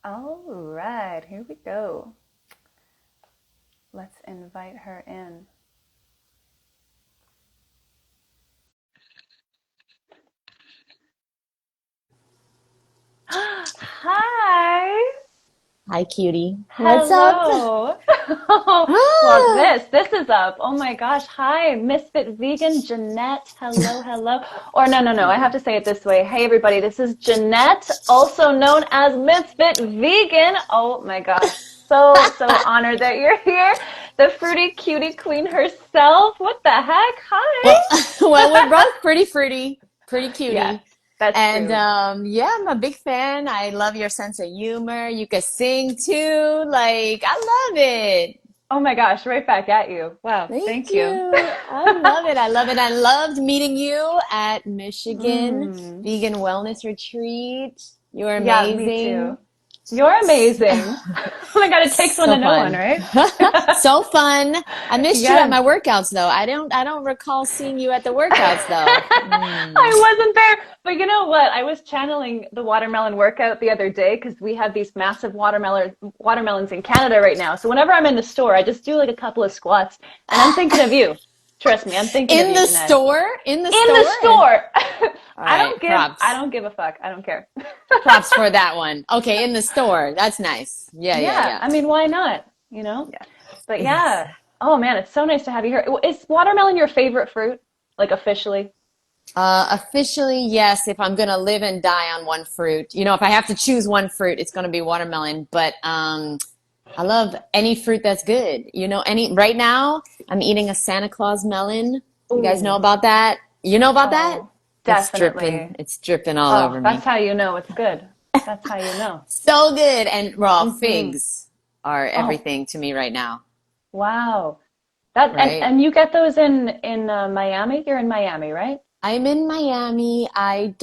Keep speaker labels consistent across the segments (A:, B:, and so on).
A: All right, here we go. Let's invite her in. Hi.
B: Hi, cutie. What's up?
A: Hello. Well, this is up. Oh my gosh. Hi, Misfit Vegan, Jeanette. Hello, hello. Or no. I have to say it this way. Hey, everybody. This is Jeanette, also known as Misfit Vegan. Oh my gosh. So honored that you're here. The fruity cutie queen herself. What the heck?
B: Well,
A: Hi.
B: well, we're both pretty fruity, pretty
A: Yeah,
B: cutie.
A: that's
B: And
A: true.
B: yeah, I'm a big fan. I love your sense of humor. You can sing too. Like, I love it.
A: Oh my gosh, right back at you. Wow,
B: Thank
A: thank you.
B: you. I love it. I love it. I loved meeting you at Michigan
A: Mm.
B: Vegan Wellness Retreat. You were
A: Yeah, me too.
B: amazing.
A: You're amazing. Oh my God, it takes one to
B: So
A: know one,
B: fun.
A: right?
B: So fun. I missed you at
A: Yes,
B: my workouts though. I don't recall seeing you at the workouts though.
A: I wasn't there. But you know what? I was channeling the watermelon workout the other day because we have these massive watermelons in Canada right now. So whenever I'm in the store, I just do like a couple of squats and I'm thinking of you. Trust me, I'm thinking of
B: In
A: you,
B: the
A: Jeanette.
B: store? In the
A: In the
B: store?
A: store.
B: All
A: I
B: right,
A: don't give I
B: props.
A: don't give a fuck. I don't care.
B: Props for that one. Okay, in the store. That's nice. Yeah, yeah,
A: Yeah,
B: yeah.
A: I mean, why not? You know?
B: Yeah.
A: But
B: Yes.
A: yeah. Oh man, it's so nice to have you here. Is watermelon your favorite fruit? Like officially?
B: Officially, yes, if I'm gonna live and die on one fruit. You know, if I have to choose one fruit, it's gonna be watermelon. But I love any fruit that's good. You know, any right now I'm eating a Santa Claus melon. You guys know
A: Ooh.
B: about that? You know about that?
A: Oh, definitely.
B: It's dripping all
A: Oh,
B: over
A: that's
B: me.
A: how you know it's good. That's how you know.
B: So good. And raw
A: Hmm.
B: figs are
A: Oh,
B: everything to me right now,
A: wow. That
B: right?
A: and you get those in Miami? You're in Miami, right?
B: I'm in Miami. I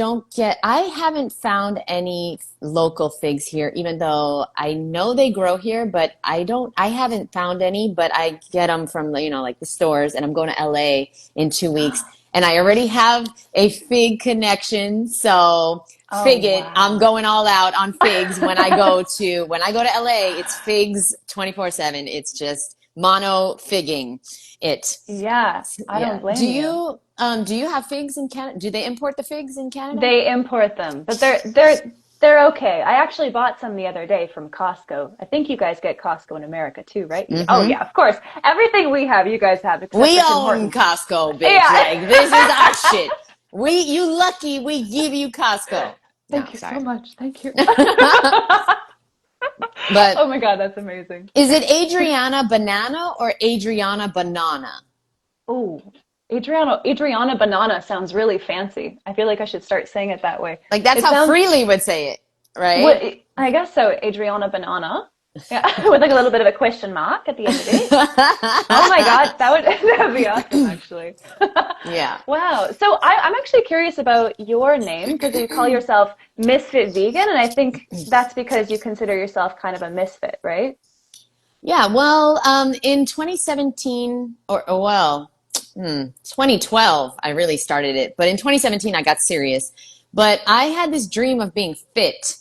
B: haven't found any local figs here, even though I know they grow here, but I haven't found any, but I get them from, like the stores, and I'm going to LA in 2 weeks, and I already have a fig connection. So
A: Oh,
B: fig it. I'm
A: wow.
B: going all out on figs when I go to LA, it's figs 24/7. It's just mono figging it.
A: Yeah, I don't
B: Yeah. Do
A: blame you.
B: you do you have figs in Canada? Do they import the figs in Canada?
A: They import them, but they're okay. I actually bought some the other day from Costco. I think you guys get Costco in America too, right? Oh
B: Mm-hmm.
A: yeah, of course. Everything we have, you guys have, except
B: We
A: for Tim
B: own
A: Hortons.
B: Costco, bitch.
A: Yeah.
B: Like this is our shit. You lucky we give you Costco. No,
A: Thank you so
B: sorry.
A: much. Thank you.
B: But
A: Oh my God, that's amazing.
B: is it Adriana Banana or Adriana Banana?
A: Oh, Adriana Banana sounds really fancy. I feel like I should start saying it that way.
B: Like that's
A: It
B: how
A: sounds
B: Freely would say it,
A: what
B: right?
A: I guess so, Adriana Banana. Yeah, with like a little bit of a question mark at the end of it. Oh my God, that would be awesome, actually.
B: Yeah.
A: Wow. So I'm actually curious about your name because you call yourself Misfit Vegan, and I think that's because you consider yourself kind of a misfit, right?
B: Yeah, well, in 2017, 2012, I really started it. But in 2017, I got serious. But I had this dream of being fit.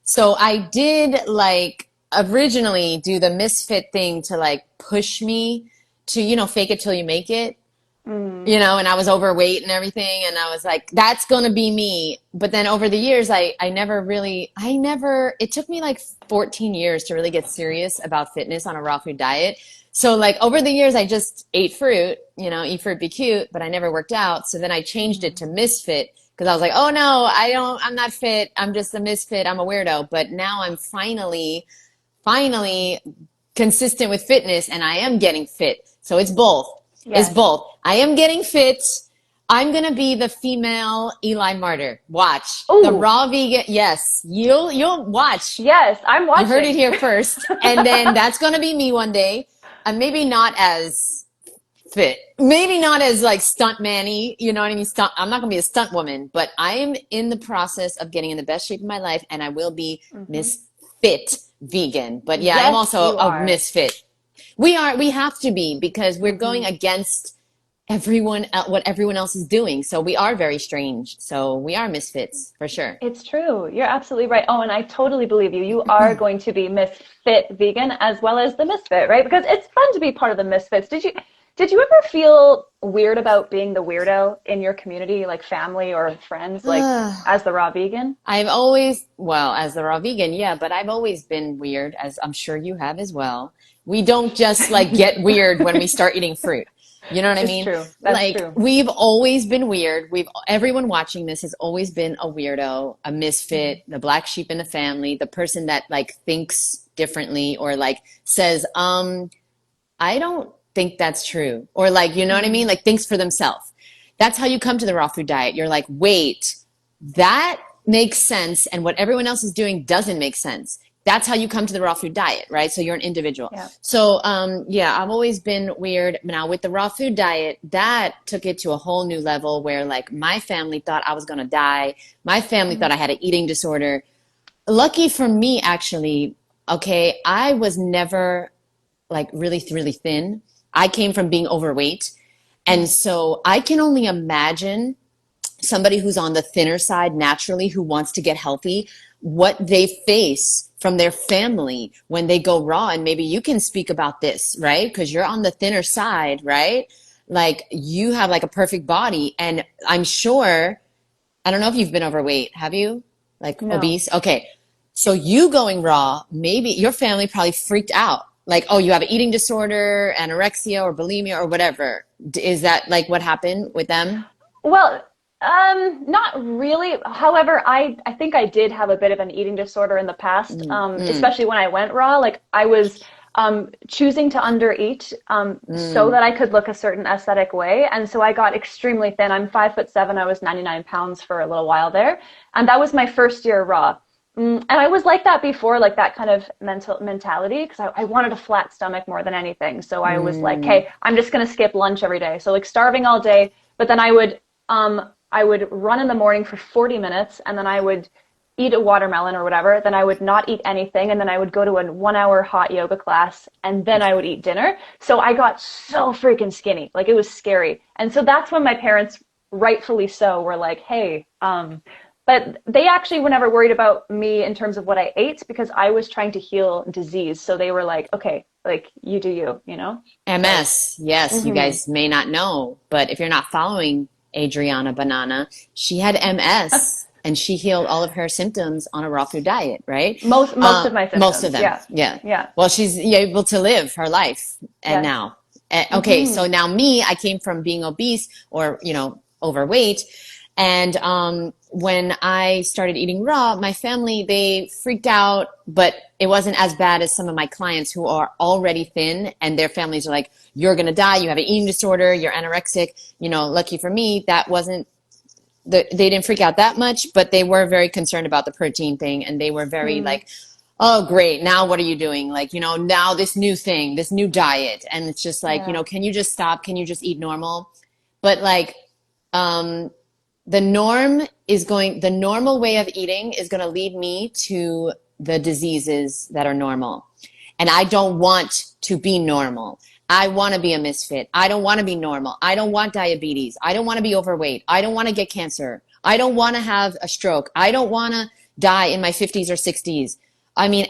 B: So I did like originally do the misfit thing to like push me to, fake it till you make it,
A: Mm,
B: and I was overweight and everything. And I was like, that's going to be me. But then over the years, it took me like 14 years to really get serious about fitness on a raw food diet. So like over the years, I just ate fruit, eat fruit, be cute, but I never worked out. So then I changed it
A: mm.
B: to misfit because I was like, oh no, I'm not fit. I'm just a misfit. I'm a weirdo. But now I'm finally consistent with fitness and I am getting fit. So it's both. It's
A: Yes.
B: both. I am getting fit. I'm gonna be the female Eli Martyr. Watch. The
A: Oh,
B: raw vegan. Yes. You'll watch.
A: yes, I'm
B: You heard it
A: watching.
B: here first. And then that's gonna be me one day. Maybe not as fit. Maybe not as like stunt manny, you know what I mean? I'm not gonna be a stunt woman, but I am in the process of getting in the best shape of my life and I will be
A: Hmm.
B: Miss Fit Vegan. But yeah, I am
A: Yes,
B: also
A: you
B: a
A: are.
B: misfit. We have to be because we're going
A: Hmm.
B: against what everyone else is doing. So we are very strange. So we are misfits for sure.
A: It's true. You're absolutely right. Oh, and I totally believe you. You are going to be Misfit Vegan as well as the Misfit, right? Because it's fun to be part of the Misfits. Did you ever feel weird about being the weirdo in your community, like family or friends, like as the raw vegan?
B: As the raw vegan, yeah, but I've always been weird, as I'm sure you have as well. We don't just like get weird when we start eating fruit. You know what I
A: It's
B: mean?
A: true. That's
B: Like
A: true.
B: we've always been weird. Everyone watching this has always been a weirdo, a
A: Hmm.
B: misfit, the black sheep in the family, the person that like thinks differently or like says, I don't think that's true. Or like, you know what I mean?
A: Hmm.
B: Like thinks for themselves. That's how you come to the raw food diet. You're like, wait, that makes sense. And what everyone else is doing doesn't make sense. That's how you come to the raw food diet, right? So you're an individual.
A: Yeah.
B: So, yeah, I've always been weird. Now with the raw food diet, that took it to a whole new level where like my family thought I was going to die. My family
A: Hmm.
B: thought I had an eating disorder. Lucky for me, actually, okay, I was never like really, really thin. I came from being overweight. And
A: Hmm.
B: so I can only imagine somebody who's on the thinner side naturally who wants to get healthy, what they face from their family when they go raw. And maybe you can speak about this, right? Because you're on the thinner side, right? Like you have like a perfect body. And I'm sure, I don't know if you've been overweight. Have you? Like
A: No.
B: obese? Okay. So you going raw, maybe your family probably freaked out. Like, oh, you have an eating disorder, anorexia or bulimia or whatever. Is that like what happened with them?
A: Well, not really. However, I think I did have a bit of an eating disorder in the past,
B: Mm, mm,
A: especially when I went raw. Like I was choosing to undereat so
B: mm.
A: that I could look a certain aesthetic way, and so I got extremely thin. I'm 5'7". I was 99 pounds for a little while there, and that was my first year raw. And I was like that before, like that kind of mentality, because I wanted a flat stomach more than anything. So I was like,
B: Mm,
A: hey, I'm just gonna skip lunch every day. So like starving all day, but then I would run in the morning for 40 minutes and then I would eat a watermelon or whatever. Then I would not eat anything. And then I would go to a 1 hour hot yoga class and then I would eat dinner. So I got so freaking skinny. Like it was scary. And so that's when my parents, rightfully so, were like, hey, but they actually were never worried about me in terms of what I ate because I was trying to heal disease. So they were like, okay, like you do you, you know? So,
B: MS. Yes, you
A: hmm
B: guys may not know, but if you're not following Adriana Banana, she had MS and she healed all of her symptoms on a raw food diet, right?
A: most of my
B: Most of
A: symptoms.
B: them.
A: Yeah.
B: Yeah.
A: Yeah.
B: Well, she's able to live her life and
A: Yes.
B: now. Okay, so
A: Hmm.
B: now me, I came from being obese or, overweight. And when I started eating raw, my family, they freaked out, but it wasn't as bad as some of my clients who are already thin and their families are like, you're going to die. You have an eating disorder. You're anorexic. Lucky for me, that wasn't, they didn't freak out that much, but they were very concerned about the protein thing. And they were very
A: Mm.
B: like, oh, great. Now what are you doing? Like, now this new thing, this new diet. And it's just like,
A: Yeah.
B: can you just stop? Can you just eat normal? But like, um, the normal way of eating is going to lead me to the diseases that are normal. And I don't want to be normal. I want to be a misfit. I don't want to be normal. I don't want diabetes. I don't want to be overweight. I don't want to get cancer. I don't want to have a stroke. I don't want to die in my 50s or 60s. I mean,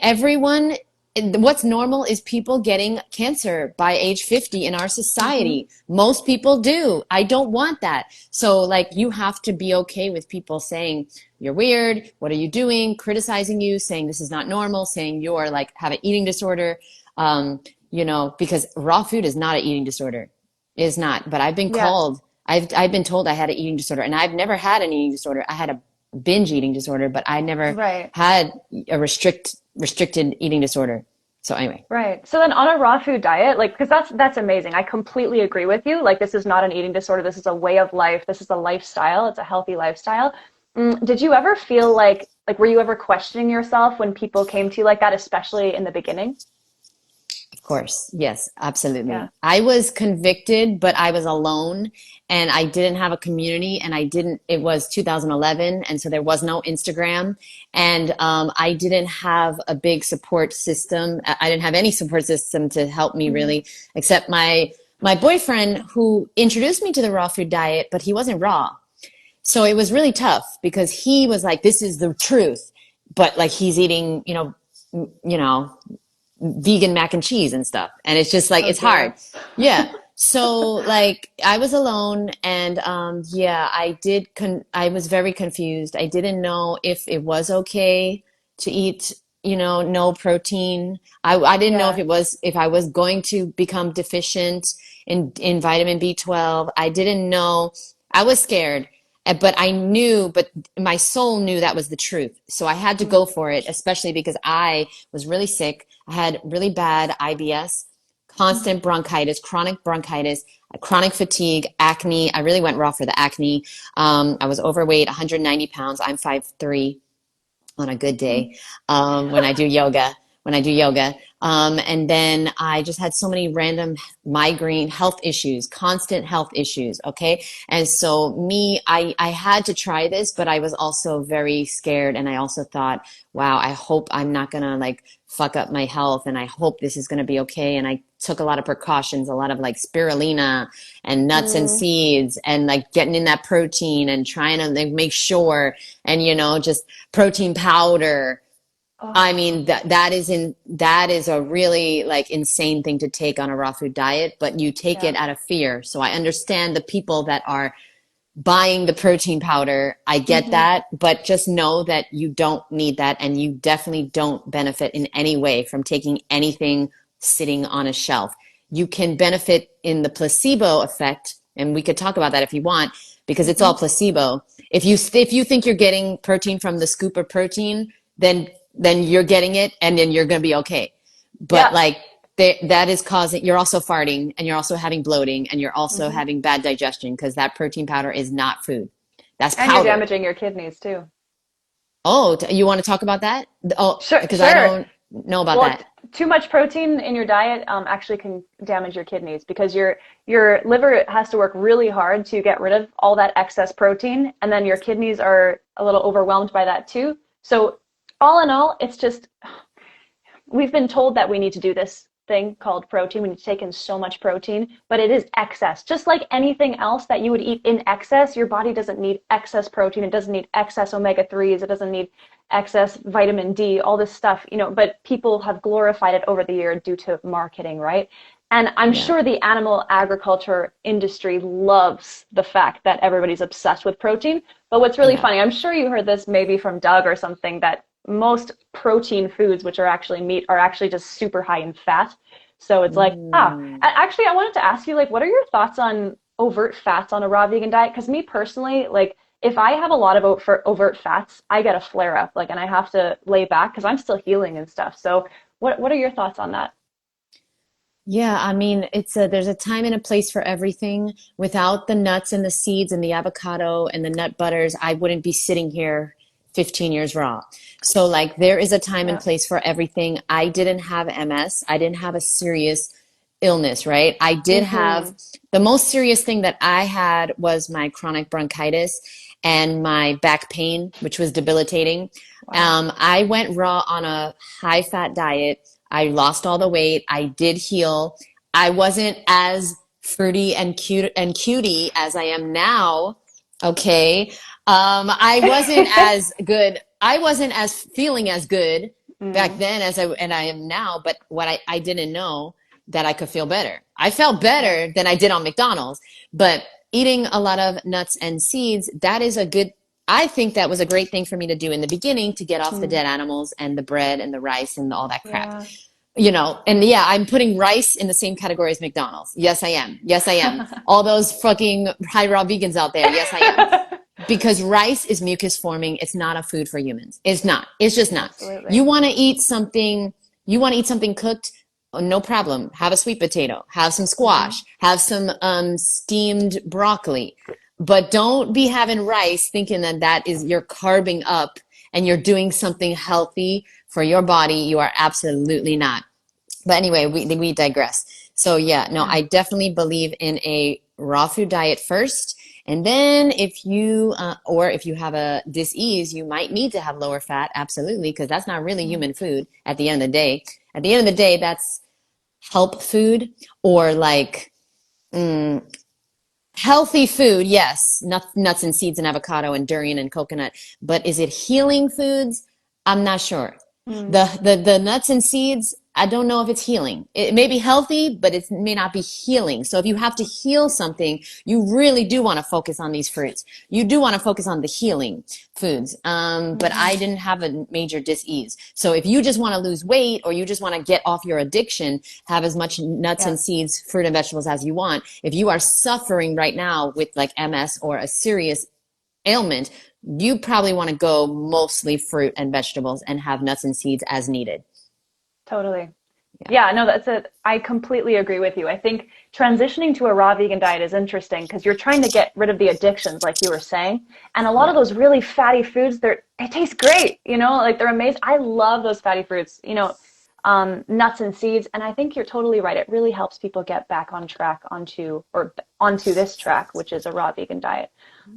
B: what's normal is people getting cancer by age 50 in our
A: Hmm.
B: society. Most people do. I don't want that. So, like, you have to be okay with people saying, you're weird. What are you doing? Criticizing you, saying this is not normal, saying you're like have an eating disorder. Because raw food is not an eating disorder. It is not. But
A: Yeah.
B: I've been told I had an eating disorder, and I've never had an eating disorder. I had a binge eating disorder, but I never
A: Right.
B: had a restricted eating disorder. So anyway,
A: Right. So then on a raw food diet, like, because that's amazing. I completely agree with you. Like, this is not an eating disorder. This is a way of life. This is a lifestyle. It's a healthy lifestyle. Did you ever feel like, were you ever questioning yourself when people came to you like that, especially in the beginning?
B: of course. Yes,
A: Yeah.
B: absolutely. I was convicted, but I was alone and I didn't have a community and it was 2011. And so there was no Instagram and I didn't have a big support system. I didn't have any support system to help me
A: Hmm.
B: really, except my boyfriend who introduced me to the raw food diet, but he wasn't raw. So it was really tough because he was like, this is the truth. But like he's eating, you know, vegan mac and cheese and stuff. And it's just like,
A: Oh
B: it's hard.
A: dear.
B: Yeah. So like I was alone and yeah, I was very confused. I didn't know if it was okay to eat, no protein. I didn't know
A: Yeah.
B: if I was going to become deficient in vitamin B12. I didn't know. I was scared. But my soul knew that was the truth. So I had to go
A: Mm.
B: for it, especially because I was really sick. I had really bad IBS, constant bronchitis, chronic fatigue, acne. I really went raw for the acne. I was overweight, 190 pounds. I'm 5'3" on a good day when I do yoga. And then I just had so many random migraine health issues, constant health issues. Okay. And so I had to try this, but I was also very scared. And I also thought, wow, I hope I'm not going to like fuck up my health. And I hope this is going to be okay. And I took a lot of precautions, a lot of like spirulina and nuts and
A: Mm.
B: seeds and like getting in that protein and trying to like make sure and, just protein powder. I
A: Oh,
B: mean, that is a really like insane thing to take on a raw food diet, but you take
A: yeah.
B: it out of fear. So I understand the people that are buying the protein powder. I get
A: Hmm.
B: that, but just know that you don't need that and you definitely don't benefit in any way from taking anything sitting on a shelf. You can benefit in the placebo effect, and we could talk about that if you want, because it's
A: Hmm.
B: all placebo. If you think you're getting protein from the scoop of protein, then you're getting it and then you're going to be okay. But
A: Yeah.
B: like that is causing, you're also farting and you're also having bloating and you're also
A: Hmm.
B: having bad digestion because that protein powder is not food. That's
A: And you're
B: powder.
A: damaging your kidneys too.
B: Oh, you want to talk about that? Oh,
A: Sure,
B: because I
A: sure.
B: don't know about
A: Well,
B: that.
A: too much protein in your diet actually can damage your kidneys because your liver has to work really hard to get rid of all that excess protein, and then your kidneys are a little overwhelmed by that too. So, all in all, it's just we've been told that we need to do this thing called protein. We need to take in so much protein, but it is excess. Just like anything else that you would eat in excess, your body doesn't need excess protein. It doesn't need excess omega-3s. It doesn't need excess vitamin D, all this stuff, but people have glorified it over the year due to marketing, right? And I'm
B: Yeah.
A: sure the animal agriculture industry loves the fact that everybody's obsessed with protein. But what's really
B: Yeah.
A: funny, I'm sure you heard this maybe from Doug or something, that most protein foods, which are actually meat, are actually just super high in fat. So it's like,
B: Mm.
A: actually, I wanted to ask you, like, what are your thoughts on overt fats on a raw vegan diet? Because me personally, like, if I have a lot of overt fats, I get a flare up, like, and I have to lay back because I'm still healing and stuff. So what are your thoughts on that?
B: Yeah, I mean, there's a time and a place for everything. Without the nuts and the seeds and the avocado and the nut butters, I wouldn't be sitting here 15 years raw. So like there is a time and
A: Yeah.
B: place for everything. I didn't have MS. I didn't have a serious illness, right? I did have
A: Mm-hmm.
B: the most serious thing that I had was my chronic bronchitis and my back pain, which was debilitating.
A: Wow.
B: I went raw on a high fat diet. I lost all the weight. I did heal. I wasn't as fruity and cutie as I am now. Okay. I wasn't as good. I wasn't as feeling as good back
A: Mm,
B: then and I am now. But what I didn't know that I could feel better. I felt
A: yeah.
B: better than I did on McDonald's, but eating a lot of nuts and seeds, that is a good, I think that was a great thing for me to do in the beginning to get off the
A: Mm,
B: dead animals and the bread and the rice and all that crap.
A: yeah.
B: And yeah, I'm putting rice in the same category as McDonald's. Yes, I am. Yes, I am. All those fucking high raw vegans out there. Yes, I am. Because rice is mucus forming. It's not a food for humans. It's not. It's just not. You
A: Absolutely.
B: want to eat something, you want to eat something cooked? Oh, no problem. Have a sweet potato, have some
A: Hmm.
B: squash, have some steamed broccoli. But don't be having rice thinking that that is you're carbing up and you're doing something healthy for your body. You are absolutely not. But anyway, we digress. So yeah, no, I definitely believe in a raw food diet first. And then if you have a dis-ease, you might need to have lower fat. Absolutely. Because that's not really
A: Mm,
B: human food at the end of the day. At the end of the day, that's help food or like Mm, healthy food, yes. Nuts and seeds and avocado and durian and coconut. But is it healing foods? I'm not sure.
A: Mm,
B: The nuts and seeds, I don't know if it's healing. It may be healthy, but it may not be healing. So if you have to heal something, you really do want to focus on these fruits. You do want to focus on the healing foods. But
A: hmm.
B: I didn't have a major dis-ease. So if you just want to lose weight or you just want to get off your addiction, have as much nuts
A: Yeah,
B: and seeds, fruit and vegetables as you want. If you are suffering right now with like MS or a serious ailment, you probably want to go mostly fruit and vegetables and have nuts and seeds as needed.
A: totally.
B: Yeah.
A: Yeah, no, that's it. I completely agree with you. I think transitioning to a raw vegan diet is interesting because you're trying to get rid of the addictions, like you were saying. And a lot of
B: Yeah.
A: those really fatty foods, they taste great, like they're amazing. I love those fatty fruits, nuts and seeds. And I think you're totally right. It really helps people get back on track onto this track, which is a raw vegan diet.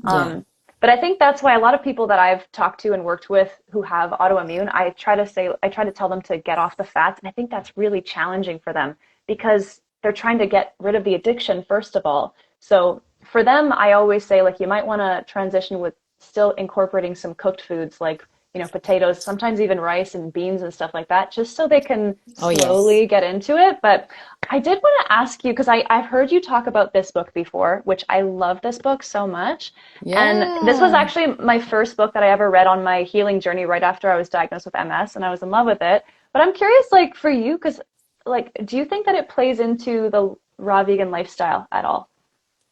B: Yeah.
A: Um, but I think that's why a lot of people that I've talked to and worked with who have autoimmune, I try to tell them to get off the fats. And I think that's really challenging for them because they're trying to get rid of the addiction, first of all. So for them, I always say, like, you might want to transition with still incorporating some cooked foods like, potatoes, sometimes even rice and beans and stuff like that, just so they can
B: Oh, yes.
A: slowly get into it. But I did want to ask you, because I've heard you talk about this book before, which I love this book so much. And this was
B: Yeah.
A: actually my first book that I ever read on my healing journey right after I was diagnosed with MS, and I was in love with it. But I'm curious, like, for you, because, like, do you think that it plays into the raw vegan lifestyle at all?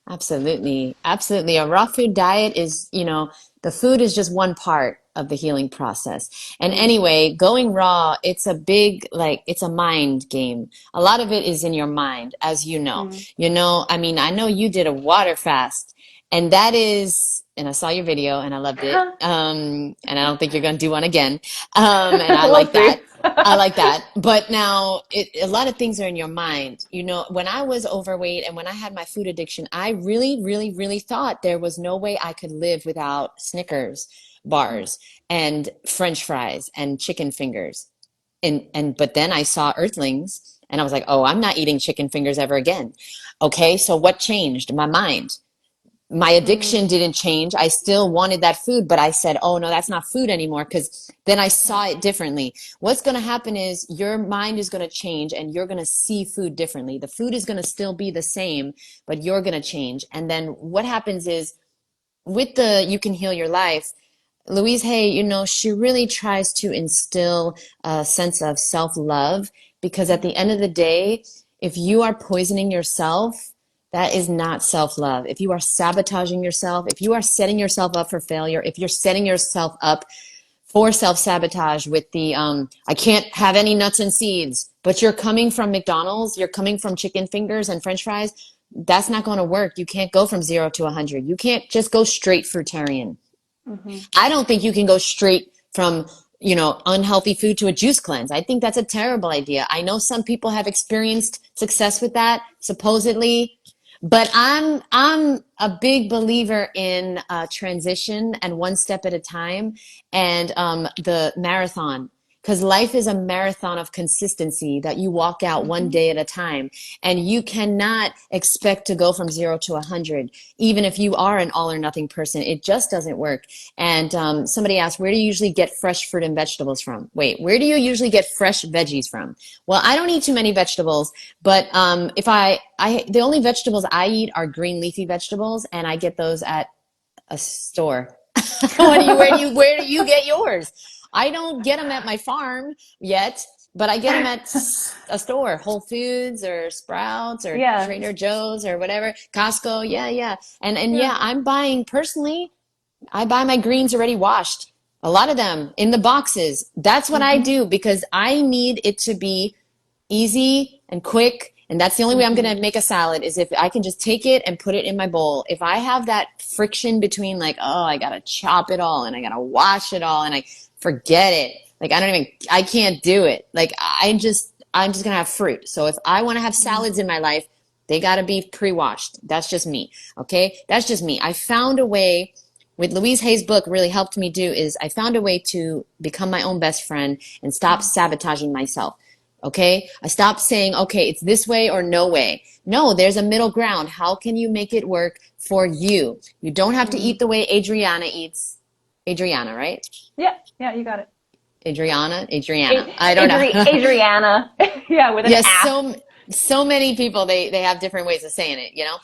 B: Absolutely. Absolutely. A raw food diet is, the food is just one part of the healing process. And
A: Mm,
B: anyway, going raw, it's a big, like, it's a mind game. A lot of it is in your mind, as you know.
A: mm.
B: I mean, I know you did a water fast, and that is, and I saw your video and I loved it. And I don't think you're going to do one again. And I
A: We'll
B: like
A: see.
B: that. I like that. But now a lot of things are in your mind. When I was overweight and when I had my food addiction, I really, really, really thought there was no way I could live without Snickers bars and French fries and chicken fingers. But then I saw Earthlings and I was like, oh, I'm not eating chicken fingers ever again. Okay, so what changed? My mind. My
A: Mm,
B: addiction didn't change. I still wanted that food, but I said, oh no, that's not food anymore because then I
A: yeah.
B: saw it differently. What's going to happen is your mind is going to change and you're going to see food differently. The food is going to still be the same, but you're going to change. And then what happens is with the You Can Heal Your Life, Louise Hay, she really tries to instill a sense of self-love because at the end of the day, if you are poisoning yourself, that is not self-love. If you are sabotaging yourself, if you are setting yourself up for failure, if you're setting yourself up for self-sabotage with the I can't have any nuts and seeds, but you're coming from McDonald's, you're coming from chicken fingers and French fries, that's not going to work. You can't go from 0 to 100. You can't just go straight fruitarian.
A: Hmm.
B: I don't think you can go straight from, unhealthy food to a juice cleanse. I think that's a terrible idea. I know some people have experienced success with that, supposedly, but I'm a big believer in transition and one step at a time, and the marathon. Because life is a marathon of consistency that you walk out one
A: Hmm.
B: day at a time. And you cannot expect to go from 0 to 100, even if you are an all or nothing person. It just doesn't work. And somebody asked, where do you usually get fresh fruit and vegetables from? Wait, where do you usually get fresh veggies from? Well, I don't eat too many vegetables, but if the only vegetables I eat are green leafy vegetables, and I get those at a store. Where do you get yours? I don't get them at my farm yet, but I get them at a store, Whole Foods or Sprouts or
A: Yeah.
B: Trader Joe's or whatever, Costco. Yeah, yeah. And
A: Yeah.
B: yeah, I'm buying personally, I buy my greens already washed. A lot of them in the boxes. That's what I
A: Hmm.
B: do because I need it to be easy and quick. And that's the only way I'm
A: Hmm.
B: going to make a salad is if I can just take it and put it in my bowl. If I have that friction between like, oh, I got to chop it all and I got to wash it all and I forget it. Like, I can't do it. Like, I'm just going to have fruit. So if I want to have salads in my life, they got to be pre-washed. That's just me. Okay. That's just me. I found a way with Louise Hay's book really helped me do is I found a way to become my own best friend and stop sabotaging myself. Okay. I stopped saying, okay, it's this way or no way. No, there's a middle ground. How can you make it work for you? You don't have to eat the way Adriana eats. Adriana, right?
A: Yeah, yeah, you got it.
B: Adriana. I don't know.
A: Adriana. Yeah, with an
B: Yes,
A: A.
B: so many people they have different ways of saying it, you know.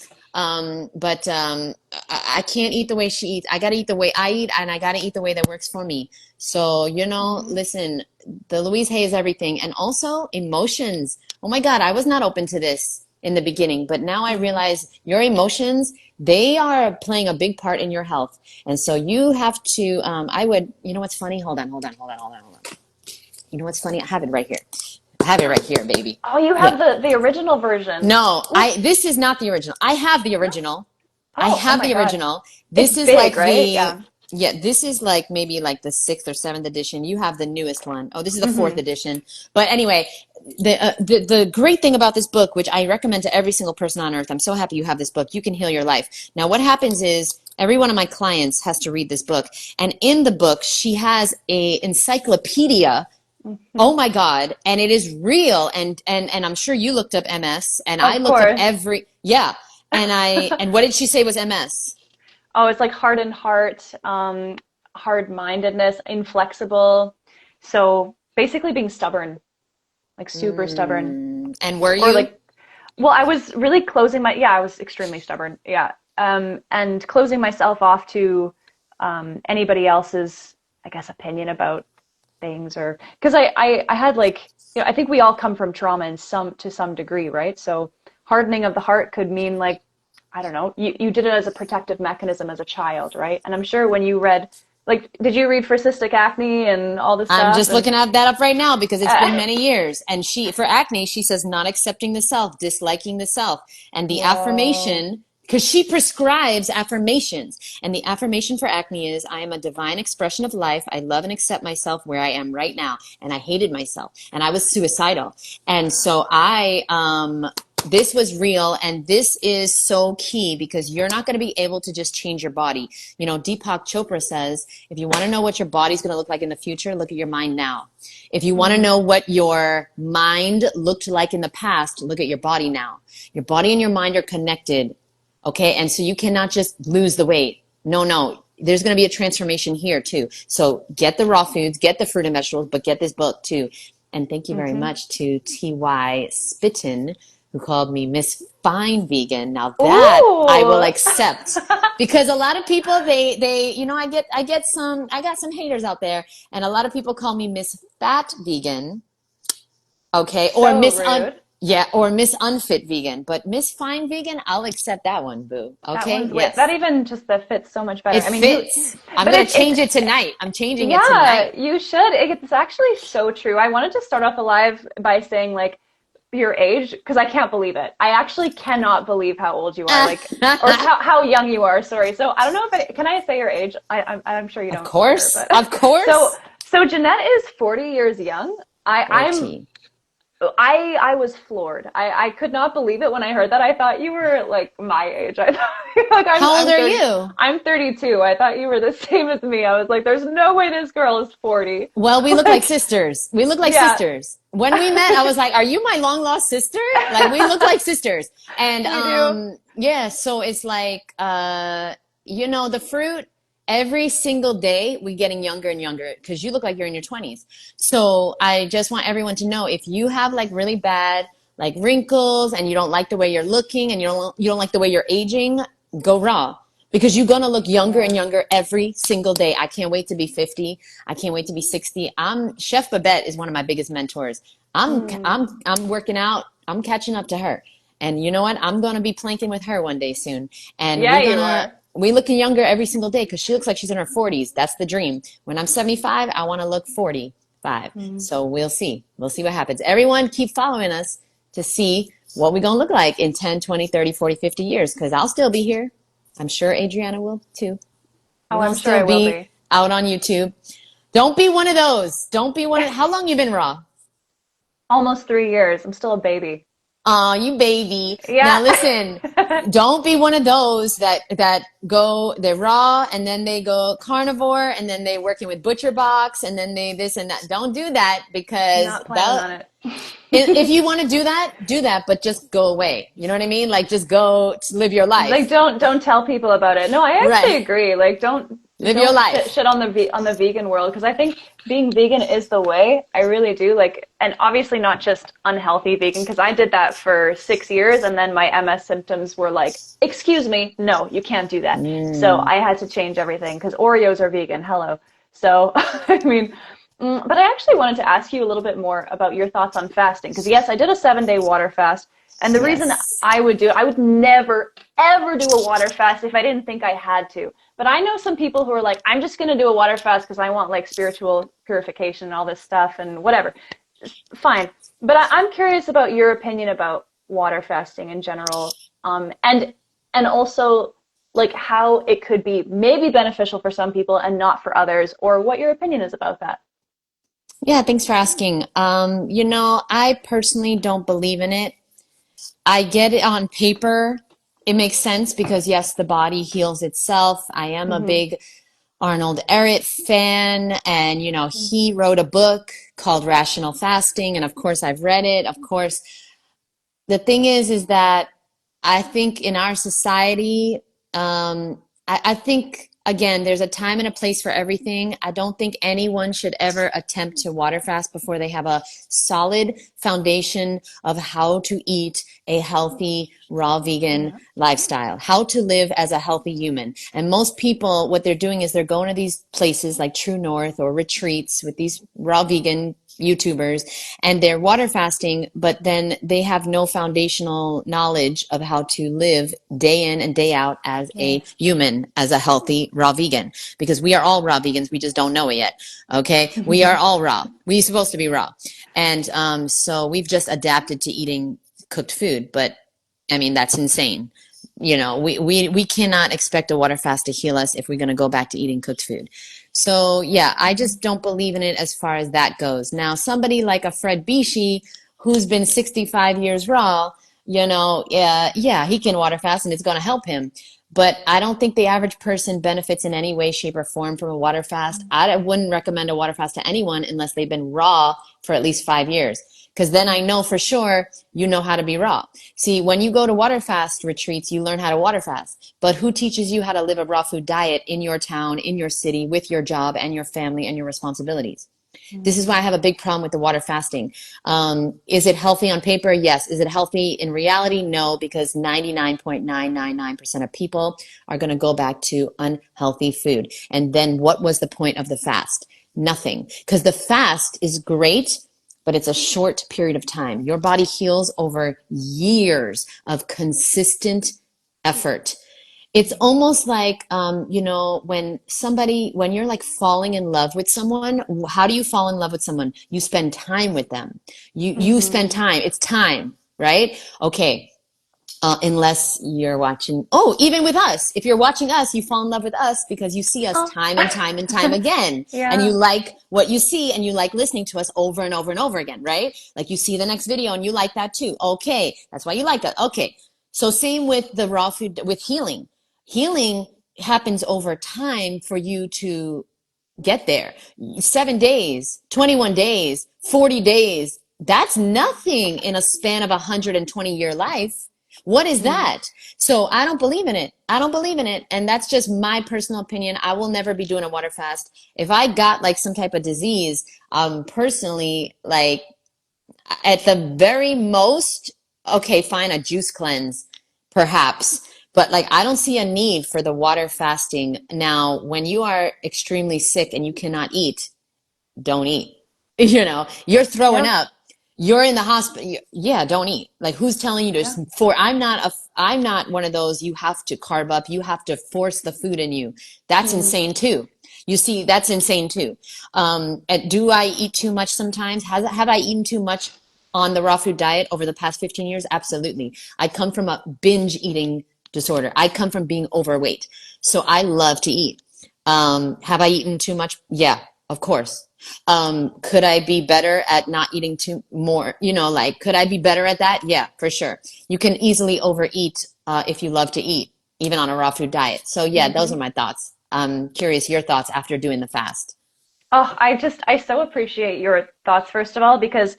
B: But I can't eat the way she eats. I gotta eat the way I eat, and I gotta eat the way that works for me. So, you know, listen, the Louise Hay is everything, and also emotions. Oh my God, I was not open to this in the beginning, but now I realize your emotions, they are playing a big part in your health. And so you have to, I would, you know what's funny? Hold on. You know what's funny? I have it right here. I have it right here, baby.
A: Oh, you have
B: Look.
A: the original version.
B: No,
A: Ooh,
B: this is not the original. I have the
A: no.
B: original. I
A: Oh
B: have
A: my
B: the
A: God.
B: original.
A: It's
B: This is like
A: big, right? Yeah.
B: yeah, this is like maybe like the sixth or seventh edition. You have the newest one. Oh, this is the fourth edition. But anyway, the great thing about this book, which I recommend to every single person on earth, I'm so happy you have this book. You can heal your life. Now, what happens is every one of my clients has to read this book, and in the book, she has a encyclopedia. Oh my God. And it is real. And I'm sure you looked up MS and I
A: Of
B: looked up
A: course.
B: yeah. And what did she say was MS?
A: Oh, it's like hardened heart, hard-mindedness, inflexible. So basically being stubborn, like super stubborn.
B: And were
A: Or
B: you?
A: like, well, I was really yeah, I was extremely stubborn. Yeah. And closing myself off to anybody else's, I guess, opinion about things, or because I had like, I think we all come from trauma in some degree, right? So hardening of the heart could mean like, I don't know, you did it as a protective mechanism as a child, right? And I'm sure when you read, like, did you read for cystic acne and all this
B: I'm
A: stuff?
B: just
A: And
B: looking at that up right now because it's been
A: uh,
B: many years. And for acne, she says not accepting the self, disliking the self. And the
A: whoa.
B: affirmation, because she prescribes affirmations. And the affirmation for acne is, I am a divine expression of life. I love and accept myself where I am right now. And I hated myself. And I was suicidal. And so this was real, and this is so key because you're not going to be able to just change your body. You know, Deepak Chopra says, if you want to know what your body's going to look like in the future, look at your mind now. If you want to know what your mind looked like in the past, look at your body now. Your body and your mind are connected, okay? And so you cannot just lose the weight. No. There's going to be a transformation here too. So get the raw foods, get the fruit and vegetables, but get this book too. And thank you very much to T.Y. Spitten, who called me Miss Fine Vegan. Now that I will
A: Ooh.
B: accept, because a lot of people you know, I got some haters out there, and a lot of people call me Miss Fat Vegan, okay, or
A: So rude.
B: or Miss Unfit Vegan, but Miss Fine Vegan, I'll accept that one, boo.
A: That
B: Okay,
A: one's way, that
B: yes,
A: even just that fits so much better.
B: it
A: I mean,
B: fits. I'm
A: but
B: gonna
A: it's
B: change it tonight. I'm changing it
A: yeah,
B: tonight.
A: you should. It's actually so true. I wanted to start off the live by saying like your age because I can't believe it. I actually cannot believe how old you are, like, or how young you are. Sorry. So I don't know if can I say your age? I'm sure you
B: Of
A: don't care,
B: course,
A: but
B: of
A: so
B: course.
A: Jeanette is 40 years young. I'm
B: 40.
A: I was floored. I could not believe it when I heard that. I thought you were like my age. I thought like
B: How old
A: I'm
B: are
A: 30.
B: you?
A: I'm 32. I thought you were the same as me. I was like, there's no way this girl is 40.
B: Well, we look like
A: Like,
B: sisters. We look like
A: yeah,
B: sisters. When we met, I was like, "Are you my long lost sister?" Like we look like sisters. And
A: you do.
B: yeah, so it's like you know, the fruit every single day we getting younger and younger because you look like you're in your 20s. So I just want everyone to know if you have like really bad like wrinkles and you don't like the way you're looking and you don't like the way you're aging, go raw because you're going to look younger and
A: Yeah.
B: younger every single day. I can't wait to be 50. I can't wait to be 60. Chef Babette is one of my biggest mentors.
A: Mm.
B: I'm working out. I'm catching up to her. And you know what? I'm going to be planking with her one day soon. And
A: Yeah, you are.
B: we looking younger every single day because she looks like she's in her 40s. That's the dream. When I'm 75, I want to look 45.
A: Mm.
B: So we'll see. We'll see what happens. Everyone keep following us to see what we're going to look like in 10, 20, 30, 40, 50 years because I'll still be here. I'm sure Adriana will too. We're
A: Oh,
B: going
A: I'm
B: to
A: sure
B: still
A: I will
B: be
A: be.
B: out on YouTube. Don't be one of those. Don't be one of, how long you been raw?
A: Almost 3 years. I'm still a baby.
B: Aw, you baby. Now
A: Yeah.
B: listen, don't be one of those that go they're raw and then they go carnivore and then they working with butcher box and then they this and that. Don't do that because
A: Not planning
B: that
A: on it.
B: if you want to do that, but just go away. You know what I mean? Like just go live your
A: Like
B: life.
A: don't tell people about it. No, I actually
B: Right.
A: agree. Like
B: Live your
A: don't
B: life.
A: shit on the vegan world because I think being vegan is the way. I really do. Like, and obviously not just unhealthy vegan because I did that for 6 years and then my MS symptoms were like, excuse me, no, you can't do that. So
B: Mm,
A: I had to change everything because Oreos are vegan. Hello. So I mean, but I actually wanted to ask you a little bit more about your thoughts on fasting because yes, I did a 7 day water fast. And the reason
B: yes.
A: I would do it, I would never, ever do a water fast if I didn't think I had to. But I know some people who are like, I'm just going to do a water fast because I want like spiritual purification and all this stuff and whatever. Fine. But I'm curious about your opinion about water fasting in general. And also like how it could be maybe beneficial for some people and not for others, or what your opinion is about that.
B: Yeah, thanks for asking. I personally don't believe in it. I get it on paper. It makes sense because yes, the body heals itself. I am a
A: Mm-hmm.
B: big Arnold Ehret fan, and he wrote a book called Rational Fasting, and of course I've read it. Of course, the thing is that I think in our society, I think again, there's a time and a place for everything. I don't think anyone should ever attempt to water fast before they have a solid foundation of how to eat a healthy, raw vegan
A: Yeah.
B: lifestyle, how to live as a healthy human. And most people, what they're doing is they're going to these places like True North or retreats with these raw vegan YouTubers and they're water fasting, but then they have no foundational knowledge of how to live day in and day out as
A: Yeah.
B: a human, as a healthy raw vegan. Because we are all raw vegans, we just don't know it yet. Okay, we are all raw. We're supposed to be raw, and so we've just adapted to eating cooked food. But I mean, that's insane. We cannot expect a water fast to heal us if we're going to go back to eating cooked food. So yeah, I just don't believe in it as far as that goes. Now, somebody like a Fred Bishi, who's been 65 years raw, yeah, he can water fast and it's going to help him. But I don't think the average person benefits in any way, shape, or form from a water fast. I wouldn't recommend a water fast to anyone unless they've been raw for at least 5 years. Because then I know for sure you know how to be raw. See, when you go to water fast retreats, you learn how to water fast. But who teaches you how to live a raw food diet in your town, in your city, with your job and your family and your responsibilities? This is why I have a big problem with the water fasting. Is it healthy on paper? Yes. Is it healthy in reality? No, because 99.999% of people are going to go back to unhealthy food. And then what was the point of the fast? Nothing. Because the fast is great, but it's a short period of time. Your body heals over years of consistent effort. It's almost like, when you're like falling in love with someone, how do you fall in love with someone? You spend time with them. You spend
A: Mm-hmm.
B: time. It's time, right? Okay. Unless you're watching, oh, even with us, if you're watching us, you fall in love with us because you see us
A: Oh.
B: time and time and time again. And you
A: Yeah.
B: like what you see and you like listening to us over and over and over again, right? Like you see the next video and you like that too. Okay. That's why you like it. Okay. So same with the raw food, with healing. Healing happens over time for you to get there. 7 days, 21 days, 40 days. That's nothing in a span of a 120-year life. What is
A: Mm.
B: that? So I don't believe in it. I don't believe in it. And that's just my personal opinion. I will never be doing a water fast. If I got like some type of disease, personally, like at the very most, okay, fine, a juice cleanse, perhaps. But like, I don't see a need for the water fasting. Now, when you are extremely sick and you cannot eat, don't eat. You're throwing
A: Yeah.
B: up. You're in the hospital. Yeah, don't eat. Like, who's telling you to?
A: Yeah.
B: I'm not one of those. You have to carb up. You have to force the food in you. That's
A: Mm-hmm.
B: insane too. You see, that's insane too. Do I eat too much sometimes? Have I eaten too much on the raw food diet over the past 15 years? Absolutely. I come from a binge eating disorder. I come from being overweight. So I love to eat. Have I eaten too much? Yeah, of course. Could I be better at not eating too more? Like, could I be better at that? Yeah, for sure. You can easily overeat if you love to eat, even on a raw food diet. So yeah, those are my thoughts. I'm curious your thoughts after doing the fast.
A: Oh, I so appreciate your thoughts, first of all, because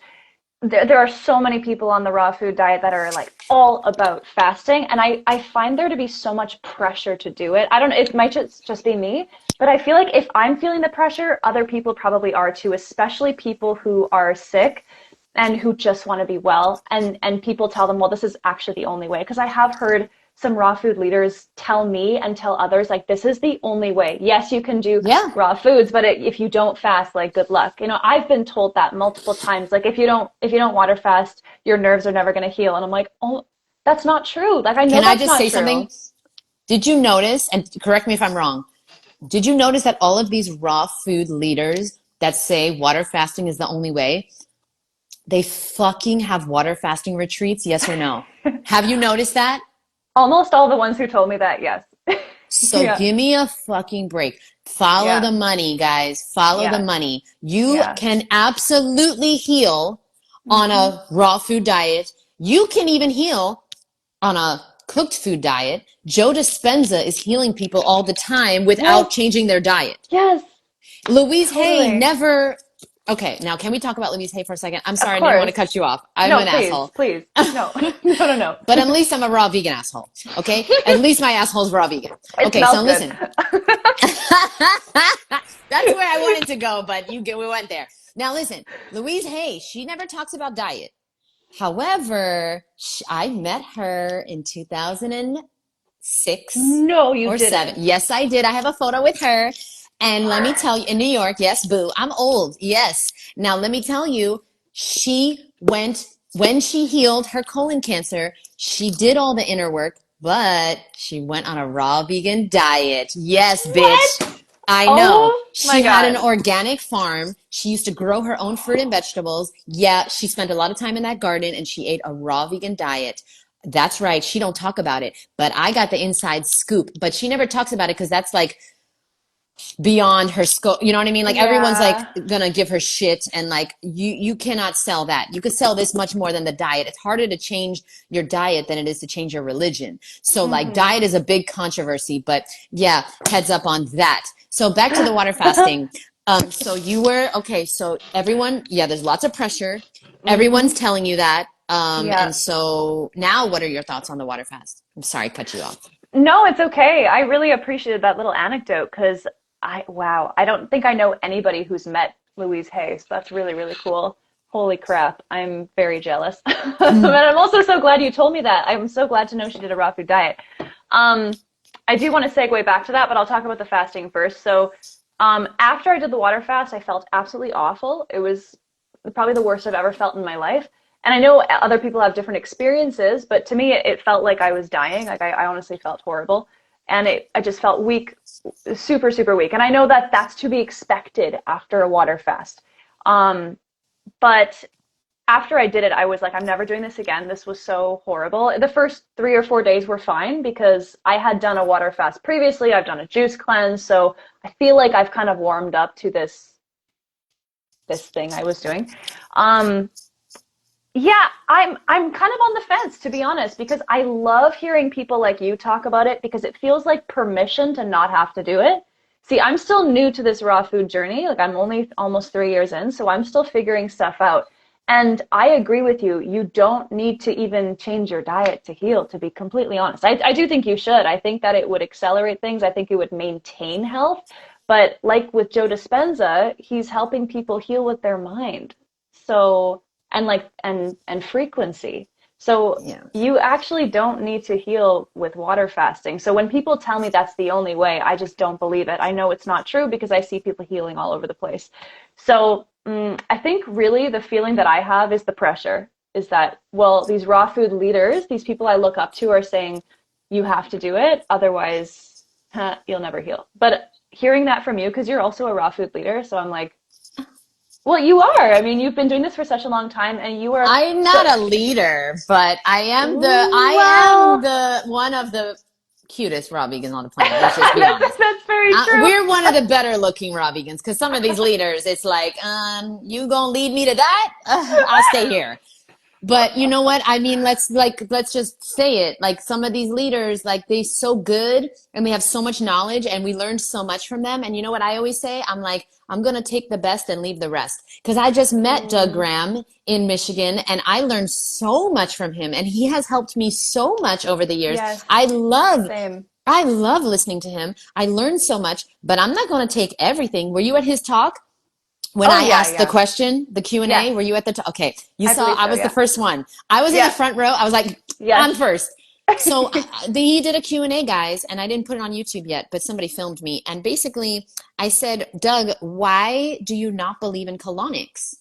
A: there are so many people on the raw food diet that are like all about fasting. And I find there to be so much pressure to do it. I don't know, it might just be me, but I feel like if I'm feeling the pressure, other people probably are too, especially people who are sick and who just want to be well. And people tell them, well, this is actually the only way. Because I have heard some raw food leaders tell me and tell others, like, this is the only way. Yes, you can do
B: Yeah.
A: raw foods, but if you don't fast, like, good luck. I've been told that multiple times. Like, if you don't water fast, your nerves are never going to heal. And I'm like, oh, that's not true. Like, I know
B: Can I
A: that's
B: just
A: not
B: say something?
A: true.
B: Did you notice, and correct me if I'm wrong, did you notice that all of these raw food leaders that say water fasting is the only way, they fucking have water fasting retreats, yes or no? Have you noticed that?
A: Almost all the ones who told me that, yes.
B: So
A: Yeah,
B: give me a fucking break. Follow
A: yeah,
B: the money, guys. Follow the
A: yeah,
B: money. You
A: yeah.
B: can absolutely heal on
A: Hmm.
B: a raw food diet. You can even heal on a cooked food diet. Joe Dispenza is healing people all the time
A: Yes,
B: without changing their diet.
A: yes,
B: Louise Hay
A: totally.
B: never. Okay, now can we talk about Louise Hay for a second? I'm
A: Of
B: sorry, I didn't want to
A: course.
B: cut you off. I'm
A: No,
B: an
A: please,
B: asshole.
A: please. No, no, no, no.
B: But at least I'm a raw vegan asshole. Okay? At least my asshole's raw vegan.
A: It
B: Okay, so
A: smells good.
B: listen. That's where I wanted to go, but we went there. Now listen, Louise Hay, she never talks about diet. However, I met her in 2006
A: No, you
B: or seven.
A: didn't.
B: Yes, I did. I have a photo with her. And let me tell you, in New York, yes, boo, I'm old. Yes. Now let me tell you, she went, when she healed her colon cancer, she did all the inner work, but she went on a raw vegan diet. Yes, bitch.
A: What?
B: I know.
A: Oh my
B: She had an
A: God.
B: organic farm. She used to grow her own fruit and vegetables. Yeah, she spent a lot of time in that garden and she ate a raw vegan diet. That's right. She don't talk about it, but I got the inside scoop. But she never talks about it because that's like beyond her scope. You know what I mean? Like everyone's like
A: Yeah.
B: gonna give her shit, and like you cannot sell that. You could sell this much more than the diet. It's harder to change your diet than it is to change your religion. So like
A: Hmm.
B: diet is a big controversy, but yeah, heads up on that. So back to the water fasting. So you were okay. So everyone, yeah, there's lots of pressure. Everyone's
A: Hmm.
B: telling you that. And
A: Yeah.
B: so now, what are your thoughts on the water fast? I'm sorry, I cut you off.
A: No, it's okay. I really appreciated that little anecdote because wow, I don't think I know anybody who's met Louise Hay, so that's really, really cool. Holy crap, I'm very jealous. But I'm also so glad you told me that. I'm so glad to know she did a raw food diet. Um, I do want to segue back to that, but I'll talk about the fasting first. So, after I did the water fast, I felt absolutely awful. It was probably the worst I've ever felt in my life. And I know other people have different experiences, but to me, it felt like I was dying. Like I honestly felt horrible. And I just felt weak, super, super weak. And I know that that's to be expected after a water fast. But after I did it, I was like, I'm never doing this again. This was so horrible. The first 3 or 4 days were fine because I had done a water fast previously. I've done a juice cleanse. So I feel like I've kind of warmed up to this thing I was doing. Um, yeah, I'm kind of on the fence to be honest because I love hearing people like you talk about it because it feels like permission to not have to do it. See, I'm still new to this raw food journey. Like I'm only almost 3 years in, so I'm still figuring stuff out. And I agree with you. You don't need to even change your diet to heal, to be completely honest. I do think you should. I think that it would accelerate things. I think it would maintain health. But like with Joe Dispenza, he's helping people heal with their mind. So and like and frequency. So
B: Yeah.
A: you actually don't need to heal with water fasting. So when people tell me that's the only way, I just don't believe it. I know it's not true because I see people healing all over the place. So I think really the feeling that I have is the pressure is that, well, these raw food leaders, these people I look up to are saying, you have to do it. Otherwise, you'll never heal. But hearing that from you, because you're also a raw food leader, so I'm like, well, you are. I mean, you've been doing this for such a long time and you are
B: I'm
A: so
B: not a leader, but I am
A: well,
B: the one of the cutest raw vegans on the planet. Let's just be honest.
A: That's very true.
B: We're one of the better looking raw vegans because some of these leaders, it's like, you gonna lead me to that? I'll stay here. But you know what? I mean, let's just say it. Like some of these leaders, like they're so good and they have so much knowledge and we learned so much from them. And you know what I always say? I'm like, I'm going to take the best and leave the rest. Cause I just met Doug Graham in Michigan and I learned so much from him and he has helped me so much over the years.
A: Yes.
B: I love
A: Same.
B: listening to him. I learned so much, but I'm not going to take everything. Were you at his talk? When I asked the question, the Q&A,
A: Yeah.
B: were you at the okay, you
A: I
B: saw
A: believe
B: I
A: so,
B: was
A: yeah.
B: the first one. I was in the front row. I was like, I'm first. So he did a Q&A, guys, and I didn't put it on YouTube yet, but somebody filmed me. And basically, I said, Doug, why do you not believe in colonics?